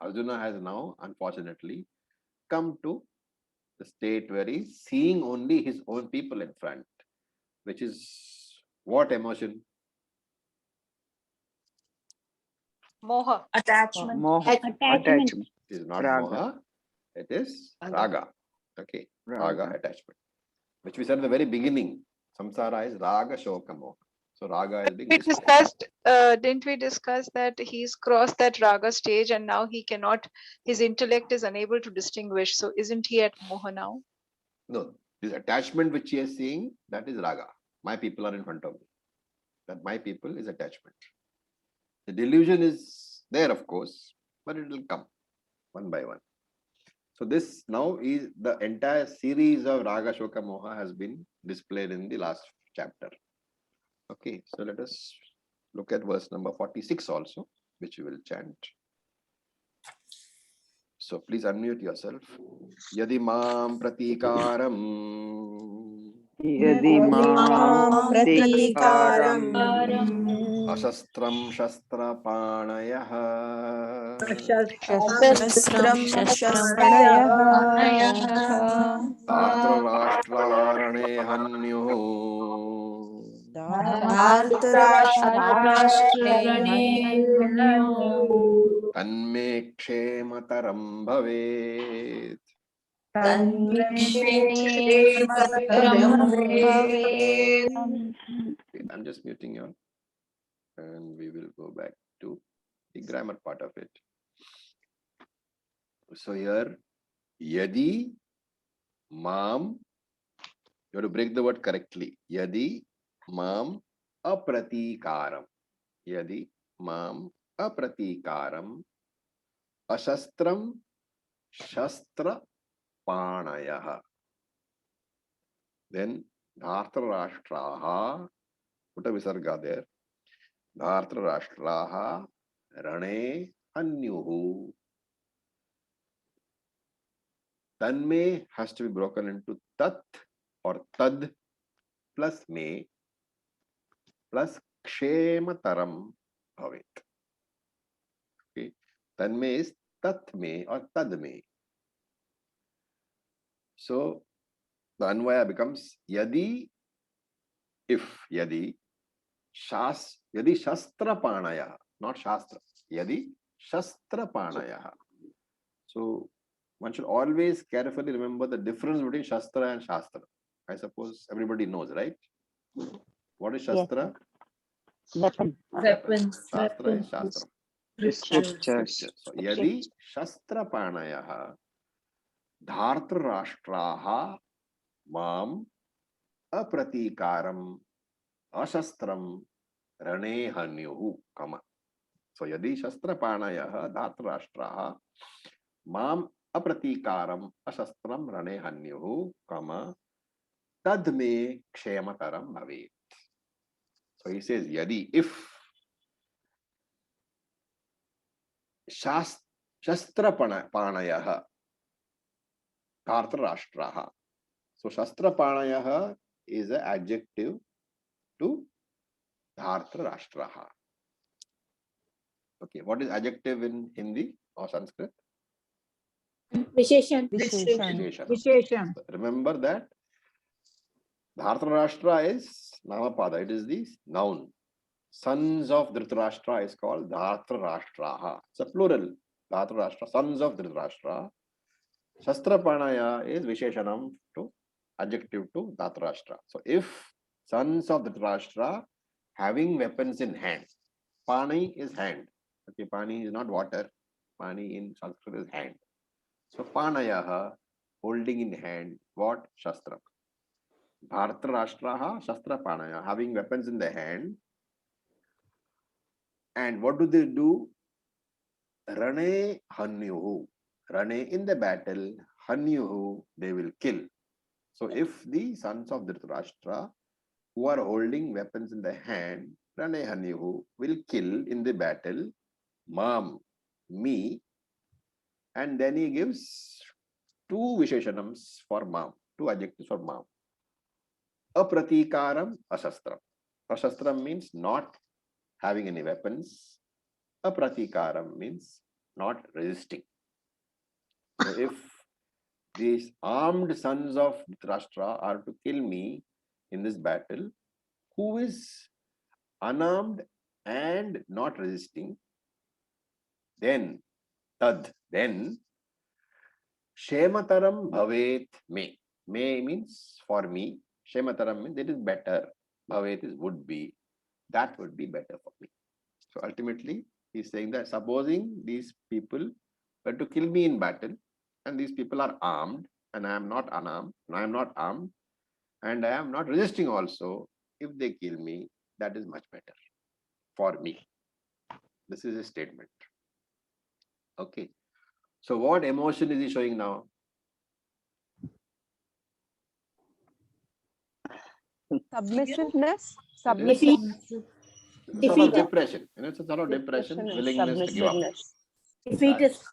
Speaker 2: Arjuna has now, unfortunately, come to the state where he's seeing only his own people in front, which is what emotion?
Speaker 6: Moha.
Speaker 1: Attachment.
Speaker 3: Moha. Attachment.
Speaker 2: It is not
Speaker 3: Raga.
Speaker 2: moha, it is
Speaker 6: Raga.
Speaker 2: raga. Okay, raga,
Speaker 3: Raga.
Speaker 2: attachment, which we said at the very beginning. Samsara is raga, shoka, moha. So raga is being
Speaker 6: We
Speaker 2: displayed.
Speaker 6: discussed, didn't we discuss that he's crossed that raga stage and now he cannot, his intellect is unable to distinguish. So isn't he at moha now?
Speaker 2: No, this attachment which he is seeing, that is raga. My people are in front of me. That my people is attachment. The delusion is there, of course, but it will come one by one. So this now is the entire series of Raga, Shoka, Moha has been displayed in the last chapter. Okay, so let us look at verse number 46 also, which we will chant. So please unmute yourself. Yadi mam pratikaram
Speaker 3: Yadi mam pratikaram
Speaker 2: ashastram shastra panayah
Speaker 7: Shastram Shastranayah.
Speaker 2: tatra rashtrarane hanyuh tanme kshemataram bhavet. I'm just muting you, and we will go back to the grammar part of it. So here, yadi, mam, you have to break the word correctly. Yadi, mam, apratikaram. Yadi, mam, apratikaram, ashastram, shastra, panayah. Then, dhartarashtraha, put a visarga there. Dhartarashtraha, rane, anyuhu. Tanme has to be broken into tat or tad plus me plus kshemataram bhavet. Okay. Tanme is tat me or tad me. So the anvaya becomes yadi, if yadi shastra panaya, not shastra, yadi shastra panaya. So one should always carefully remember the difference between shastra and shastra. I suppose everybody knows, right? What is shastra?
Speaker 4: Weapon.
Speaker 1: Weapons.
Speaker 2: Shastra is shastra.
Speaker 3: Scriptures.
Speaker 2: So yadi shastra panaya dhartra rashtraha mam apratikaram ashastram rane hanyuhu, comma. So yadi shastra panaya dhartra rashtraha mam apratikaram ashastram rane hanyuhu, comma, tad me kshemataram bhavet. So he says yadi, if shastra panaya dhartra rashtraha. So shastra panaya is an adjective to dhartra rashtraha. Okay, what is adjective in Hindi or Sanskrit?
Speaker 1: Visheshan.
Speaker 2: Visheshana.
Speaker 5: Visheshan.
Speaker 2: Remember that Dhartarashtra is Namapada, it is the noun. Sons of Dhritarashtra is called Dhartarashtraha. It's a plural. Dhartarashtra, sons of Dhritarashtra. Shastra Panaya is Visheshanam to adjective to Dhartarashtra. So if sons of Dhritarashtra having weapons in hand, Pani is hand. Okay, Pani is not water. Pani in Sanskrit is hand. So Panayaha, holding in hand what? Shastra. Dhartarashtraha Shastra Panaya, having weapons in the hand. And what do they do? Rane Hanyuhu. Rane, in the battle, Hanyuhu, they will kill. So if the sons of Dhritarashtra who are holding weapons in the hand, Rane Hanyuhu, will kill in the battle, Mam, me, and then he gives two Visheshanams for Mam, two adjectives for Mam. Apratikaram, ashastram. Ashastram means not having any weapons. Apratikaram means not resisting. So if these armed sons of Dhritarashtra are to kill me in this battle, who is unarmed and not resisting, then Shemataram bhavet me. Me means for me. Shemataram means it is better. Bhavet is would be. That would be better for me. So ultimately, he's saying that supposing these people were to kill me in battle, and these people are armed, and I am not unarmed, and I am not armed, and I am not resisting also, if they kill me, that is much better for me. This is a statement. Okay. So what emotion is he showing now?
Speaker 4: Submissiveness.
Speaker 1: Defeat.
Speaker 2: It's a sort of
Speaker 1: Defeated.
Speaker 2: depression. It's a sort of depression, willingness to give up.
Speaker 1: Defeatist.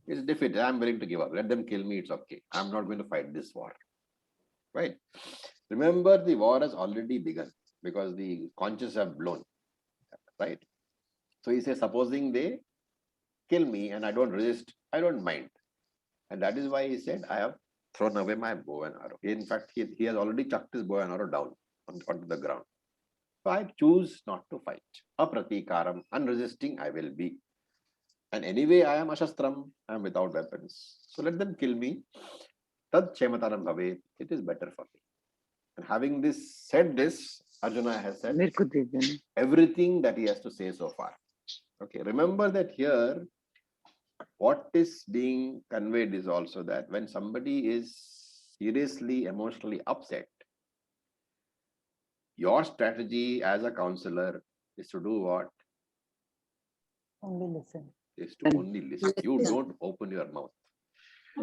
Speaker 2: It's defeat. I'm willing to give up. Let them kill me. It's okay. I'm not going to fight this war. Right? Remember, the war has already begun because the conches have blown. Right? So he says, supposing they kill me and I don't resist, I don't mind. And that is why he said, I have thrown away my bow and arrow. In fact, he has already chucked his bow and arrow down onto the ground. So I choose not to fight. Apratikaram, unresisting I will be. And anyway, I am ashastram, I am without weapons. So let them kill me. tad chematanam bhavet, it is better for me. And having said this, Arjuna has said
Speaker 3: मेरे को दे देना.
Speaker 2: everything that he has to say so far. Okay, remember that here, what is being conveyed is also that when somebody is seriously emotionally upset, your strategy as a counselor is to do what?
Speaker 4: Only listen.
Speaker 2: Is to only listen. You don't open your mouth.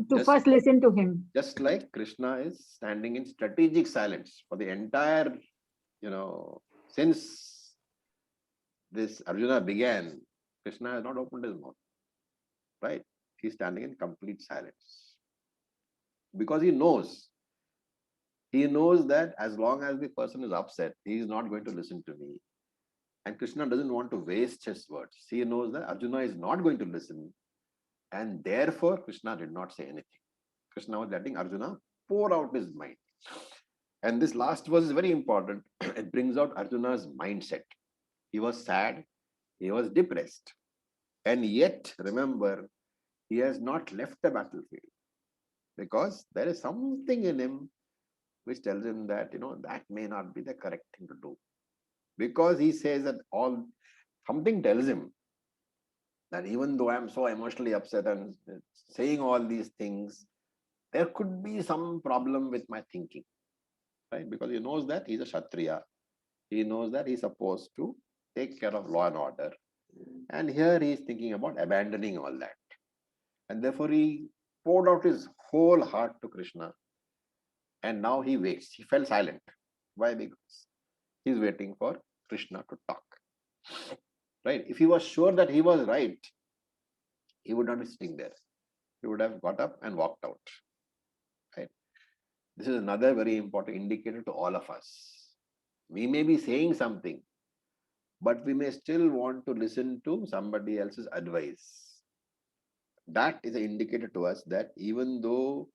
Speaker 5: To
Speaker 2: Just-
Speaker 5: first listen to him.
Speaker 2: Just like Krishna is standing in strategic silence for the entire, since this Arjuna began, Krishna has not opened his mouth, right? He's standing in complete silence. Because he knows that as long as the person is upset, he is not going to listen to me. And Krishna doesn't want to waste his words. He knows that Arjuna is not going to listen. And therefore, Krishna did not say anything. Krishna was letting Arjuna pour out his mind. And this last verse is very important. It brings out Arjuna's mindset. He was sad. He was depressed. And yet, remember, he has not left the battlefield. Because there is something in him which tells him that, that may not be the correct thing to do. Because he says that something tells him that even though I'm so emotionally upset and saying all these things, there could be some problem with my thinking, right? Because he knows that he's a Kshatriya. He knows that he's supposed to take care of law and order. And here he is thinking about abandoning all that. And therefore he poured out his whole heart to Krishna. And now he waits. He fell silent. Why? Because he's waiting for Krishna to talk. Right? If he was sure that he was right, he would not be sitting there. He would have got up and walked out. Right? This is another very important indicator to all of us. We may be saying something, but we may still want to listen to somebody else's advice. That is an indicator to us that even though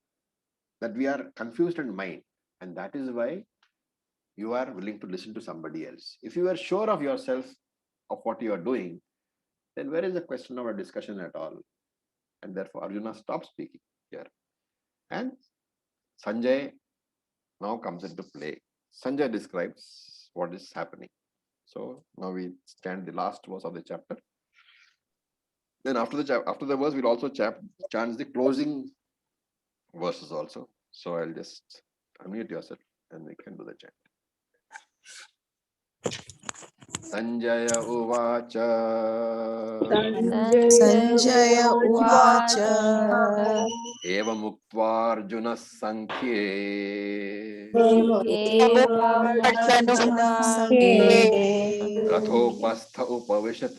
Speaker 2: that we are confused in mind, and that is why you are willing to listen to somebody else. If you are sure of yourself, of what you are doing, then where is the question of a discussion at all? And therefore Arjuna stops speaking here. And Sanjay now comes into play. Sanjay describes what is happening. So now we stand the last verse of the chapter. Then after the verse, we'll also chant the closing verses also. So I'll just unmute yourself and we can do the chant. Sanjaya Uvacha
Speaker 7: Sanjaya Uvacha
Speaker 2: Evam Uktva Sankhye
Speaker 7: Arjuna Sanghe
Speaker 2: Rathopastha Upavishat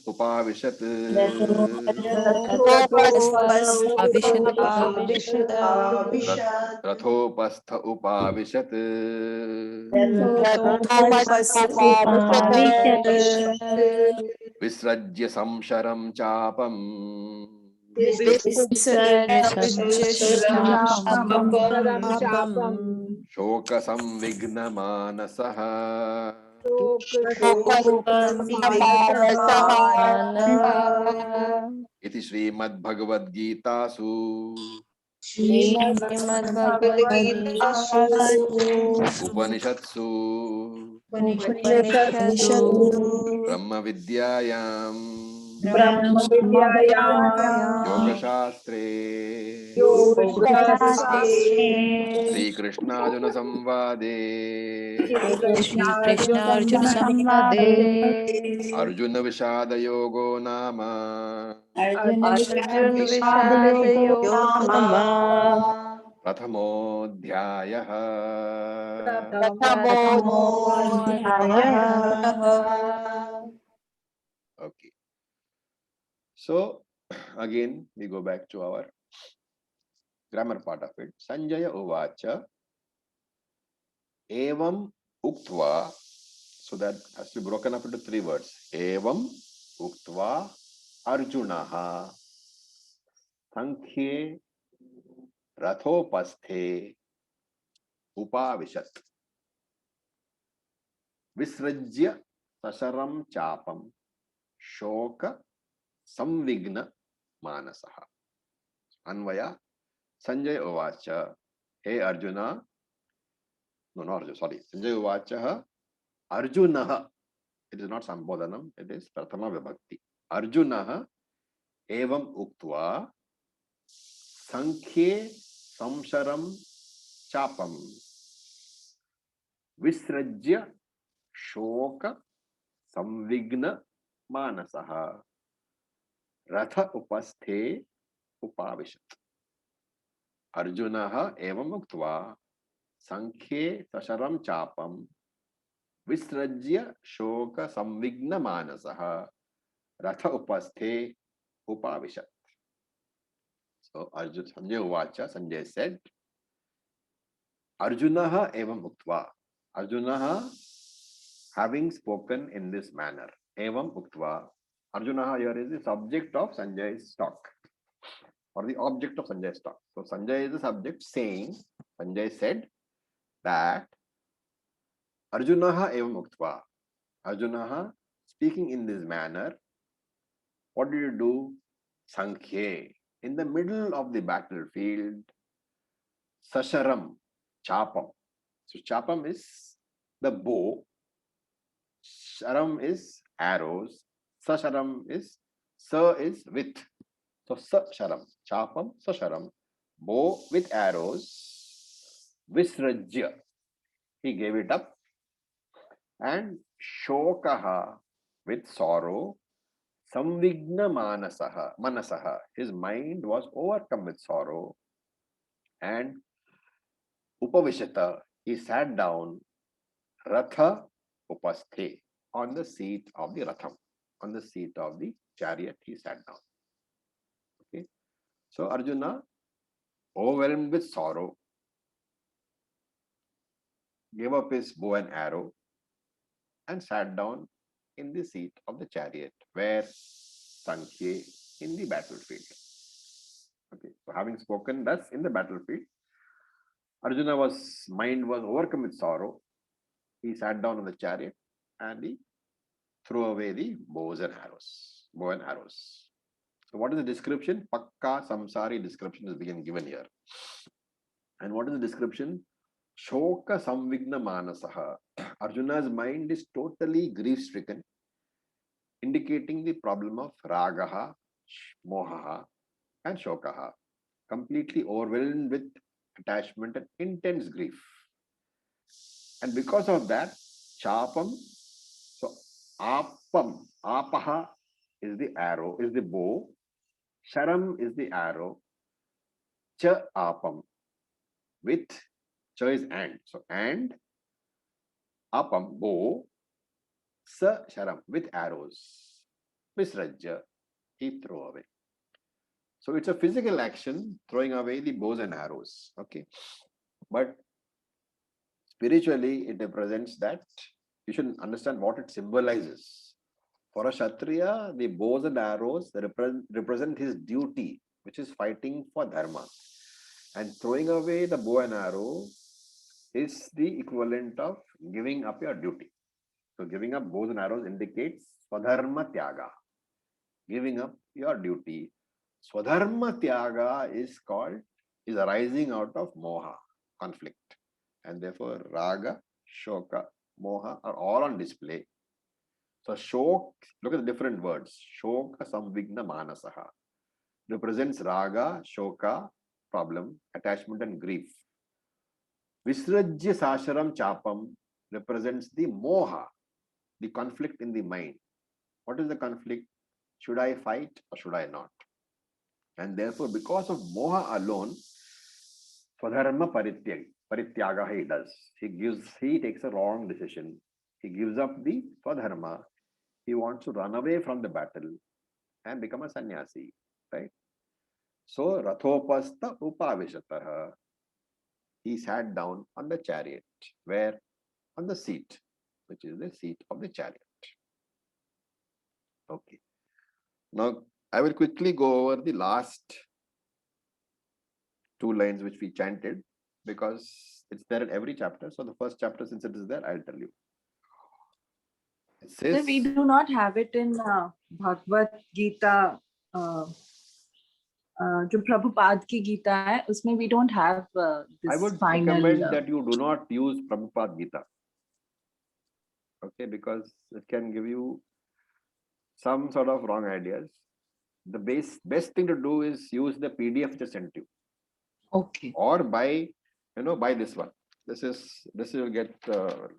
Speaker 2: Rathopastha Upavishat Visrajya Samsharam Chapam Shoka Samvigna Manasaha Iti Srimad Bhagavad Gita Su Upanishatsu Brahma Vidyayam Yoga Shastre Sri Krishna Arjuna Samvade Arjuna Vishada Yogo Nama Prathamodhyayah. Okay. So again, we go back to our grammar part of it. Sanjaya Uvacha Evam Uktva. So that has to be broken up into three words. Evam Uktva Arjunaha Sankhye Rathopasthe Upavishat Visrajya Sasaram Chapam Shoka Samvigna Manasaha. Anvaya Sanjay Uvacha. Hey Arjuna. No, not Arjuna, sorry. Sanjay Uvacha Arjuna. It is not Sambodhanam, it is Prathama Vibhakti. Arjuna evam uktva Sankhye Samsaram Chapam Visrajya Shoka Samvigna Manasaha Ratha Upasthe Upavishat. Arjuna evam uktva Sankhye Sasaram Chapam Visrajya Shoka Samvigna Manasaha Ratha Upasthe Upavishat. So Arjuna Sanjay Uvacha, Sanjay said, Arjuna evam uktva. Arjuna having spoken in this manner. Evam uktva. Arjuna here is the subject of Sanjay's talk, or the object of Sanjay's talk. So Sanjay is the subject saying, Sanjay said that Arjuna evam uktva. Arjuna speaking in this manner. What did you do? Sankhye. In the middle of the battlefield, Sasaram, Chapam. So Chapam is the bow. Sharam is arrows. Sasaram is, Sa is with. So Sasaram, Chapam, Sasaram. Bow with arrows. Visrajya. He gave it up. And Shokaha with sorrow. Samvigna Manasaha. His mind was overcome with sorrow. And Upavishata, he sat down. Ratha Upasthe, on the seat of the Ratham, on the seat of the chariot, he sat down. Okay. So Arjuna, overwhelmed with sorrow, gave up his bow and arrow and sat down in the seat of the chariot, where Sankhye, in the battlefield. Okay. So having spoken thus in the battlefield, Arjuna's mind was overcome with sorrow. He sat down on the chariot and he threw away the bows and arrows. Bow and arrows. So what is the description? Pakka Samsari description is being given here. And what is the description? Shoka Samvigna Manasaha. Arjuna's mind is totally grief-stricken, indicating the problem of Ragaha, Mohaha, and Shokaha. Completely overwhelmed with attachment and intense grief. And because of that, Chapam, so Apam, Apaha is the arrow, is the bow, Sharam is the arrow, Cha Apam, with Cha is and. So and, Apam, bow, Sa Sharam, with arrows, Visrajya, he threw away. So it's a physical action, throwing away the bows and arrows. Okay. But spiritually, it represents that you should understand what it symbolizes. For a Kshatriya, the bows and arrows represent his duty, which is fighting for dharma. And throwing away the bow and arrow is the equivalent of giving up your duty. So giving up bows and arrows indicates Swadharma Tyaga, giving up your duty. Swadharma Tyaga is arising out of Moha, conflict. And therefore, Raga, Shoka, Moha are all on display. So, Shok, look at the different words. Shoka Samvigna Manasaha represents Raga, Shoka, problem, attachment and grief. Visrajya Sasaram Chapam represents the Moha, the conflict in the mind. What is the conflict? Should I fight or should I not? And therefore, because of Moha alone, Swadharma Parityaga he does. He takes a wrong decision. He gives up the Swadharma. He wants to run away from the battle and become a sannyasi, right? So, Rathopasta Upavishataha. He sat down on the chariot, where? On the seat, which is the seat of the chariot. Okay. Now, I will quickly go over the last two lines which we chanted, because it's there in every chapter. So the first chapter, since it is there, I'll tell you. It says,
Speaker 8: So we do not have it in Bhagavad Gita
Speaker 5: जो प्रभुपाद की गीता है उसमें we don't have
Speaker 2: I
Speaker 5: this
Speaker 2: would
Speaker 5: final.
Speaker 2: recommend that you do not use Prabhupada Gita. Okay, because it can give you some sort of wrong ideas. The best thing to do is use the PDF which I sent you,
Speaker 5: Okay.
Speaker 2: or buy this one. This will get better.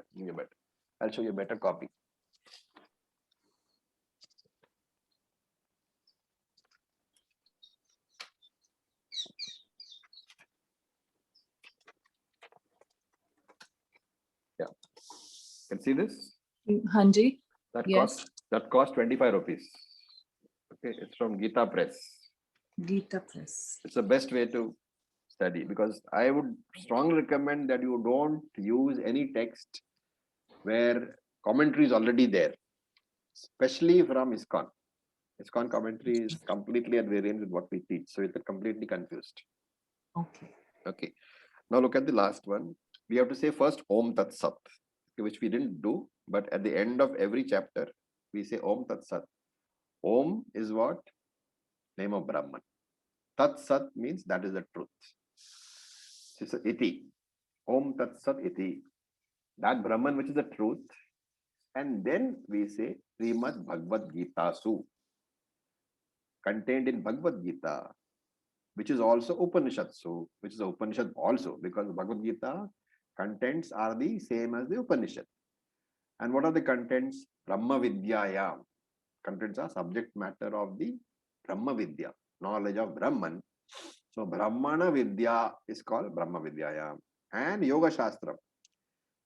Speaker 2: I'll show you a better copy. Yeah, can see this?
Speaker 5: Hanji.
Speaker 2: That
Speaker 5: Yes.
Speaker 2: cost 25 rupees. Okay, it's from Gita Press.
Speaker 5: Gita Press.
Speaker 2: It's the best way to study, because I would strongly recommend that you don't use any text where commentary is already there, especially from ISKCON. ISKCON commentary is completely at variance with what we teach, so it's completely confused.
Speaker 5: Okay.
Speaker 2: Okay, now look at the last one. We have to say first Om Tat Sat, which we didn't do, but at the end of every chapter, we say Om Tat Sat. Om is what? Name of Brahman. Tat Sat means that is the truth. It's a iti. Om Tat Sat iti. That Brahman which is the truth. And then we say Srimad Bhagavad Gita Su, contained in Bhagavad Gita, which is also Upanishad Su, which is a Upanishad also, because Bhagavad Gita contents are the same as the Upanishad. And what are the contents? Brahma Vidyayam. Contents are subject matter of the Brahma Vidya, knowledge of Brahman. So Brahmana Vidya is called Brahma Vidyayam. And Yoga Shastram.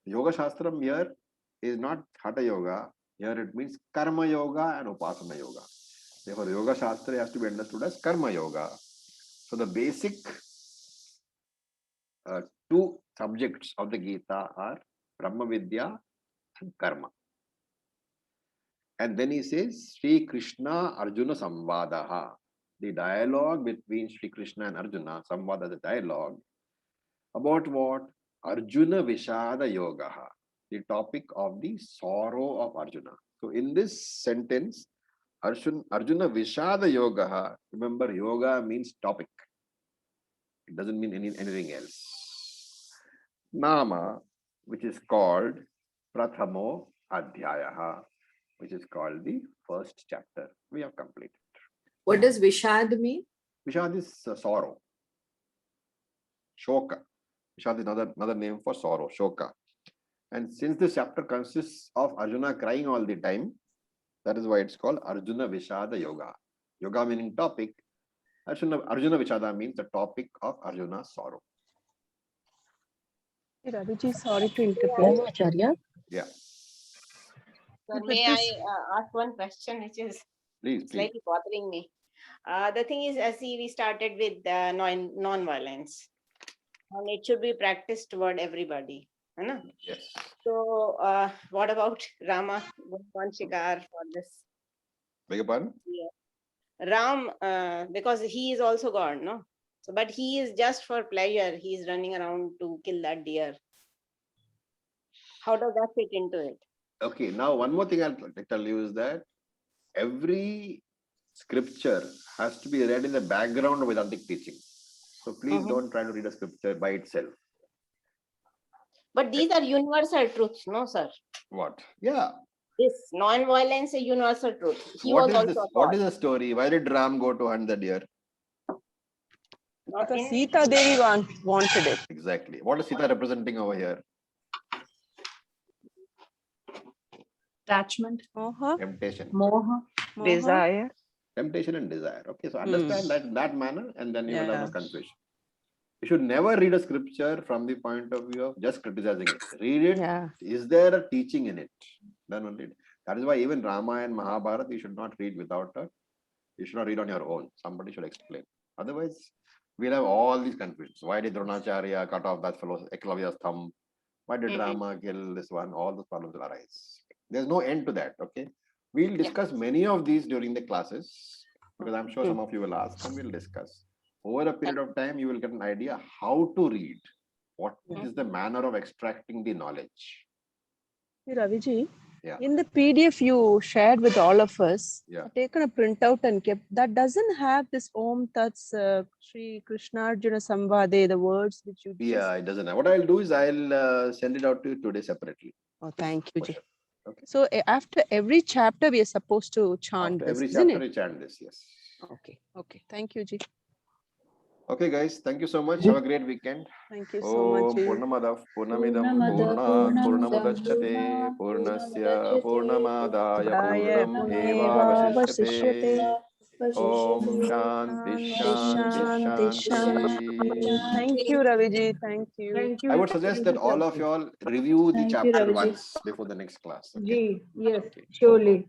Speaker 2: Yoga Shastram here is not Hatha Yoga. Here it means Karma Yoga and Upasana Yoga. Therefore, Yoga Shastra has to be understood as Karma Yoga. So the basic two subjects of the Gita are Brahma Vidya and Karma. And then he says Sri Krishna Arjuna Samvadaha. The dialogue between Sri Krishna and Arjuna, Samvada is a dialogue about what? Arjuna Vishada Yogaha, the topic of the sorrow of Arjuna. So in this sentence, Arjuna Vishada Yogaha, remember yoga means topic. It doesn't mean anything else. Nama, which is called Prathamo Adhyayaha, which is called the first chapter. We have completed.
Speaker 8: What does Vishad mean?
Speaker 2: Vishad is sorrow. Shoka. Vishad is another name for sorrow, Shoka. And since this chapter consists of Arjuna crying all the time, that is why it's called Arjuna Vishada Yoga. Yoga meaning topic. Arjuna Vishada means the topic of Arjuna's sorrow.
Speaker 9: Raviji, sorry to interrupt.
Speaker 10: Acharya.
Speaker 2: Yeah.
Speaker 10: Sir, may I ask one question which is
Speaker 2: Please.
Speaker 10: slightly bothering me? The thing is, as we started with non-violence, and it should be practiced toward everybody.
Speaker 2: Yes.
Speaker 10: So, what about Rama going on shikar for this?
Speaker 2: Beg your pardon?
Speaker 10: Yeah. Ram, because he is also God, no? So, but he is just for pleasure. He is running around to kill that deer. How does that fit into it?
Speaker 2: Okay, now one more thing I'll tell you is that every scripture has to be read in the background of Vedantic teaching. So please don't try to read a scripture by itself.
Speaker 10: But these are universal truths, no, sir?
Speaker 2: What? Yeah.
Speaker 10: This non-violence is a universal truth.
Speaker 2: What is the story? Why did Ram go to hunt the deer?
Speaker 9: Because Sita Devi wanted it.
Speaker 2: Exactly. What is Sita representing over here?
Speaker 5: Attachment.
Speaker 2: Temptation.
Speaker 5: Moha.
Speaker 3: Desire.
Speaker 2: Temptation and desire. Okay, so understand that in that manner, and then you will have no confusion. You should never read a scripture from the point of view of just criticizing it. Read it.
Speaker 9: Yeah.
Speaker 2: Is there a teaching in it? Then only. That is why even Rama and Mahabharata, you should not read you should not read on your own. Somebody should explain. Otherwise, we'll have all these confusions. Why did Dronacharya cut off that fellow Eklavya's thumb? Why did Rama kill this one? All those problems will arise. There's no end to that. Okay. We'll discuss many of these during the classes, because I'm sure some of you will ask, and we'll discuss. Over a period of time, you will get an idea how to read. What is the manner of extracting the knowledge?
Speaker 9: Raviji,
Speaker 2: Yeah.
Speaker 9: In the PDF you shared with all of us,
Speaker 2: Yeah.
Speaker 9: I've taken a printout and kept, that doesn't have this Om Tats Shri Krishna Arjuna Samvade, the words which you
Speaker 2: Yeah,
Speaker 9: just.
Speaker 2: it doesn't have. What I'll do is I'll send it out to you today separately.
Speaker 9: Oh, thank you,
Speaker 2: For
Speaker 9: Ji.
Speaker 2: sure. Okay.
Speaker 9: So after every chapter, we are supposed to chant
Speaker 2: After
Speaker 9: this,
Speaker 2: every
Speaker 9: isn't
Speaker 2: chapter,
Speaker 9: it?
Speaker 2: you chant this. Yes.
Speaker 9: Okay, okay. Thank you, Ji.
Speaker 2: Okay, guys. Thank you so much. Have a great weekend.
Speaker 9: Thank you so much,
Speaker 2: Om
Speaker 9: Ji.
Speaker 2: Purnamadav Purnamidam
Speaker 1: Purnamada
Speaker 2: Purnamudachyate Purnasya Purnamadaya
Speaker 9: Daya
Speaker 2: Purnam
Speaker 9: Purnameva
Speaker 2: Vasishyate.
Speaker 9: Vasishyate.
Speaker 2: Om Shanti
Speaker 9: Shanti,
Speaker 2: Shanti
Speaker 9: Shanti.
Speaker 2: Shanti.
Speaker 9: Thank you, Raviji. Thank you.
Speaker 8: Thank
Speaker 2: I
Speaker 8: you.
Speaker 2: would suggest
Speaker 8: Thank
Speaker 2: that
Speaker 8: you,
Speaker 2: all
Speaker 8: sir.
Speaker 2: of you all review the
Speaker 8: Thank you,
Speaker 2: chapter
Speaker 8: Raviji.
Speaker 2: once before the next class. Okay.
Speaker 8: Ji, yes,
Speaker 2: Okay.
Speaker 8: surely.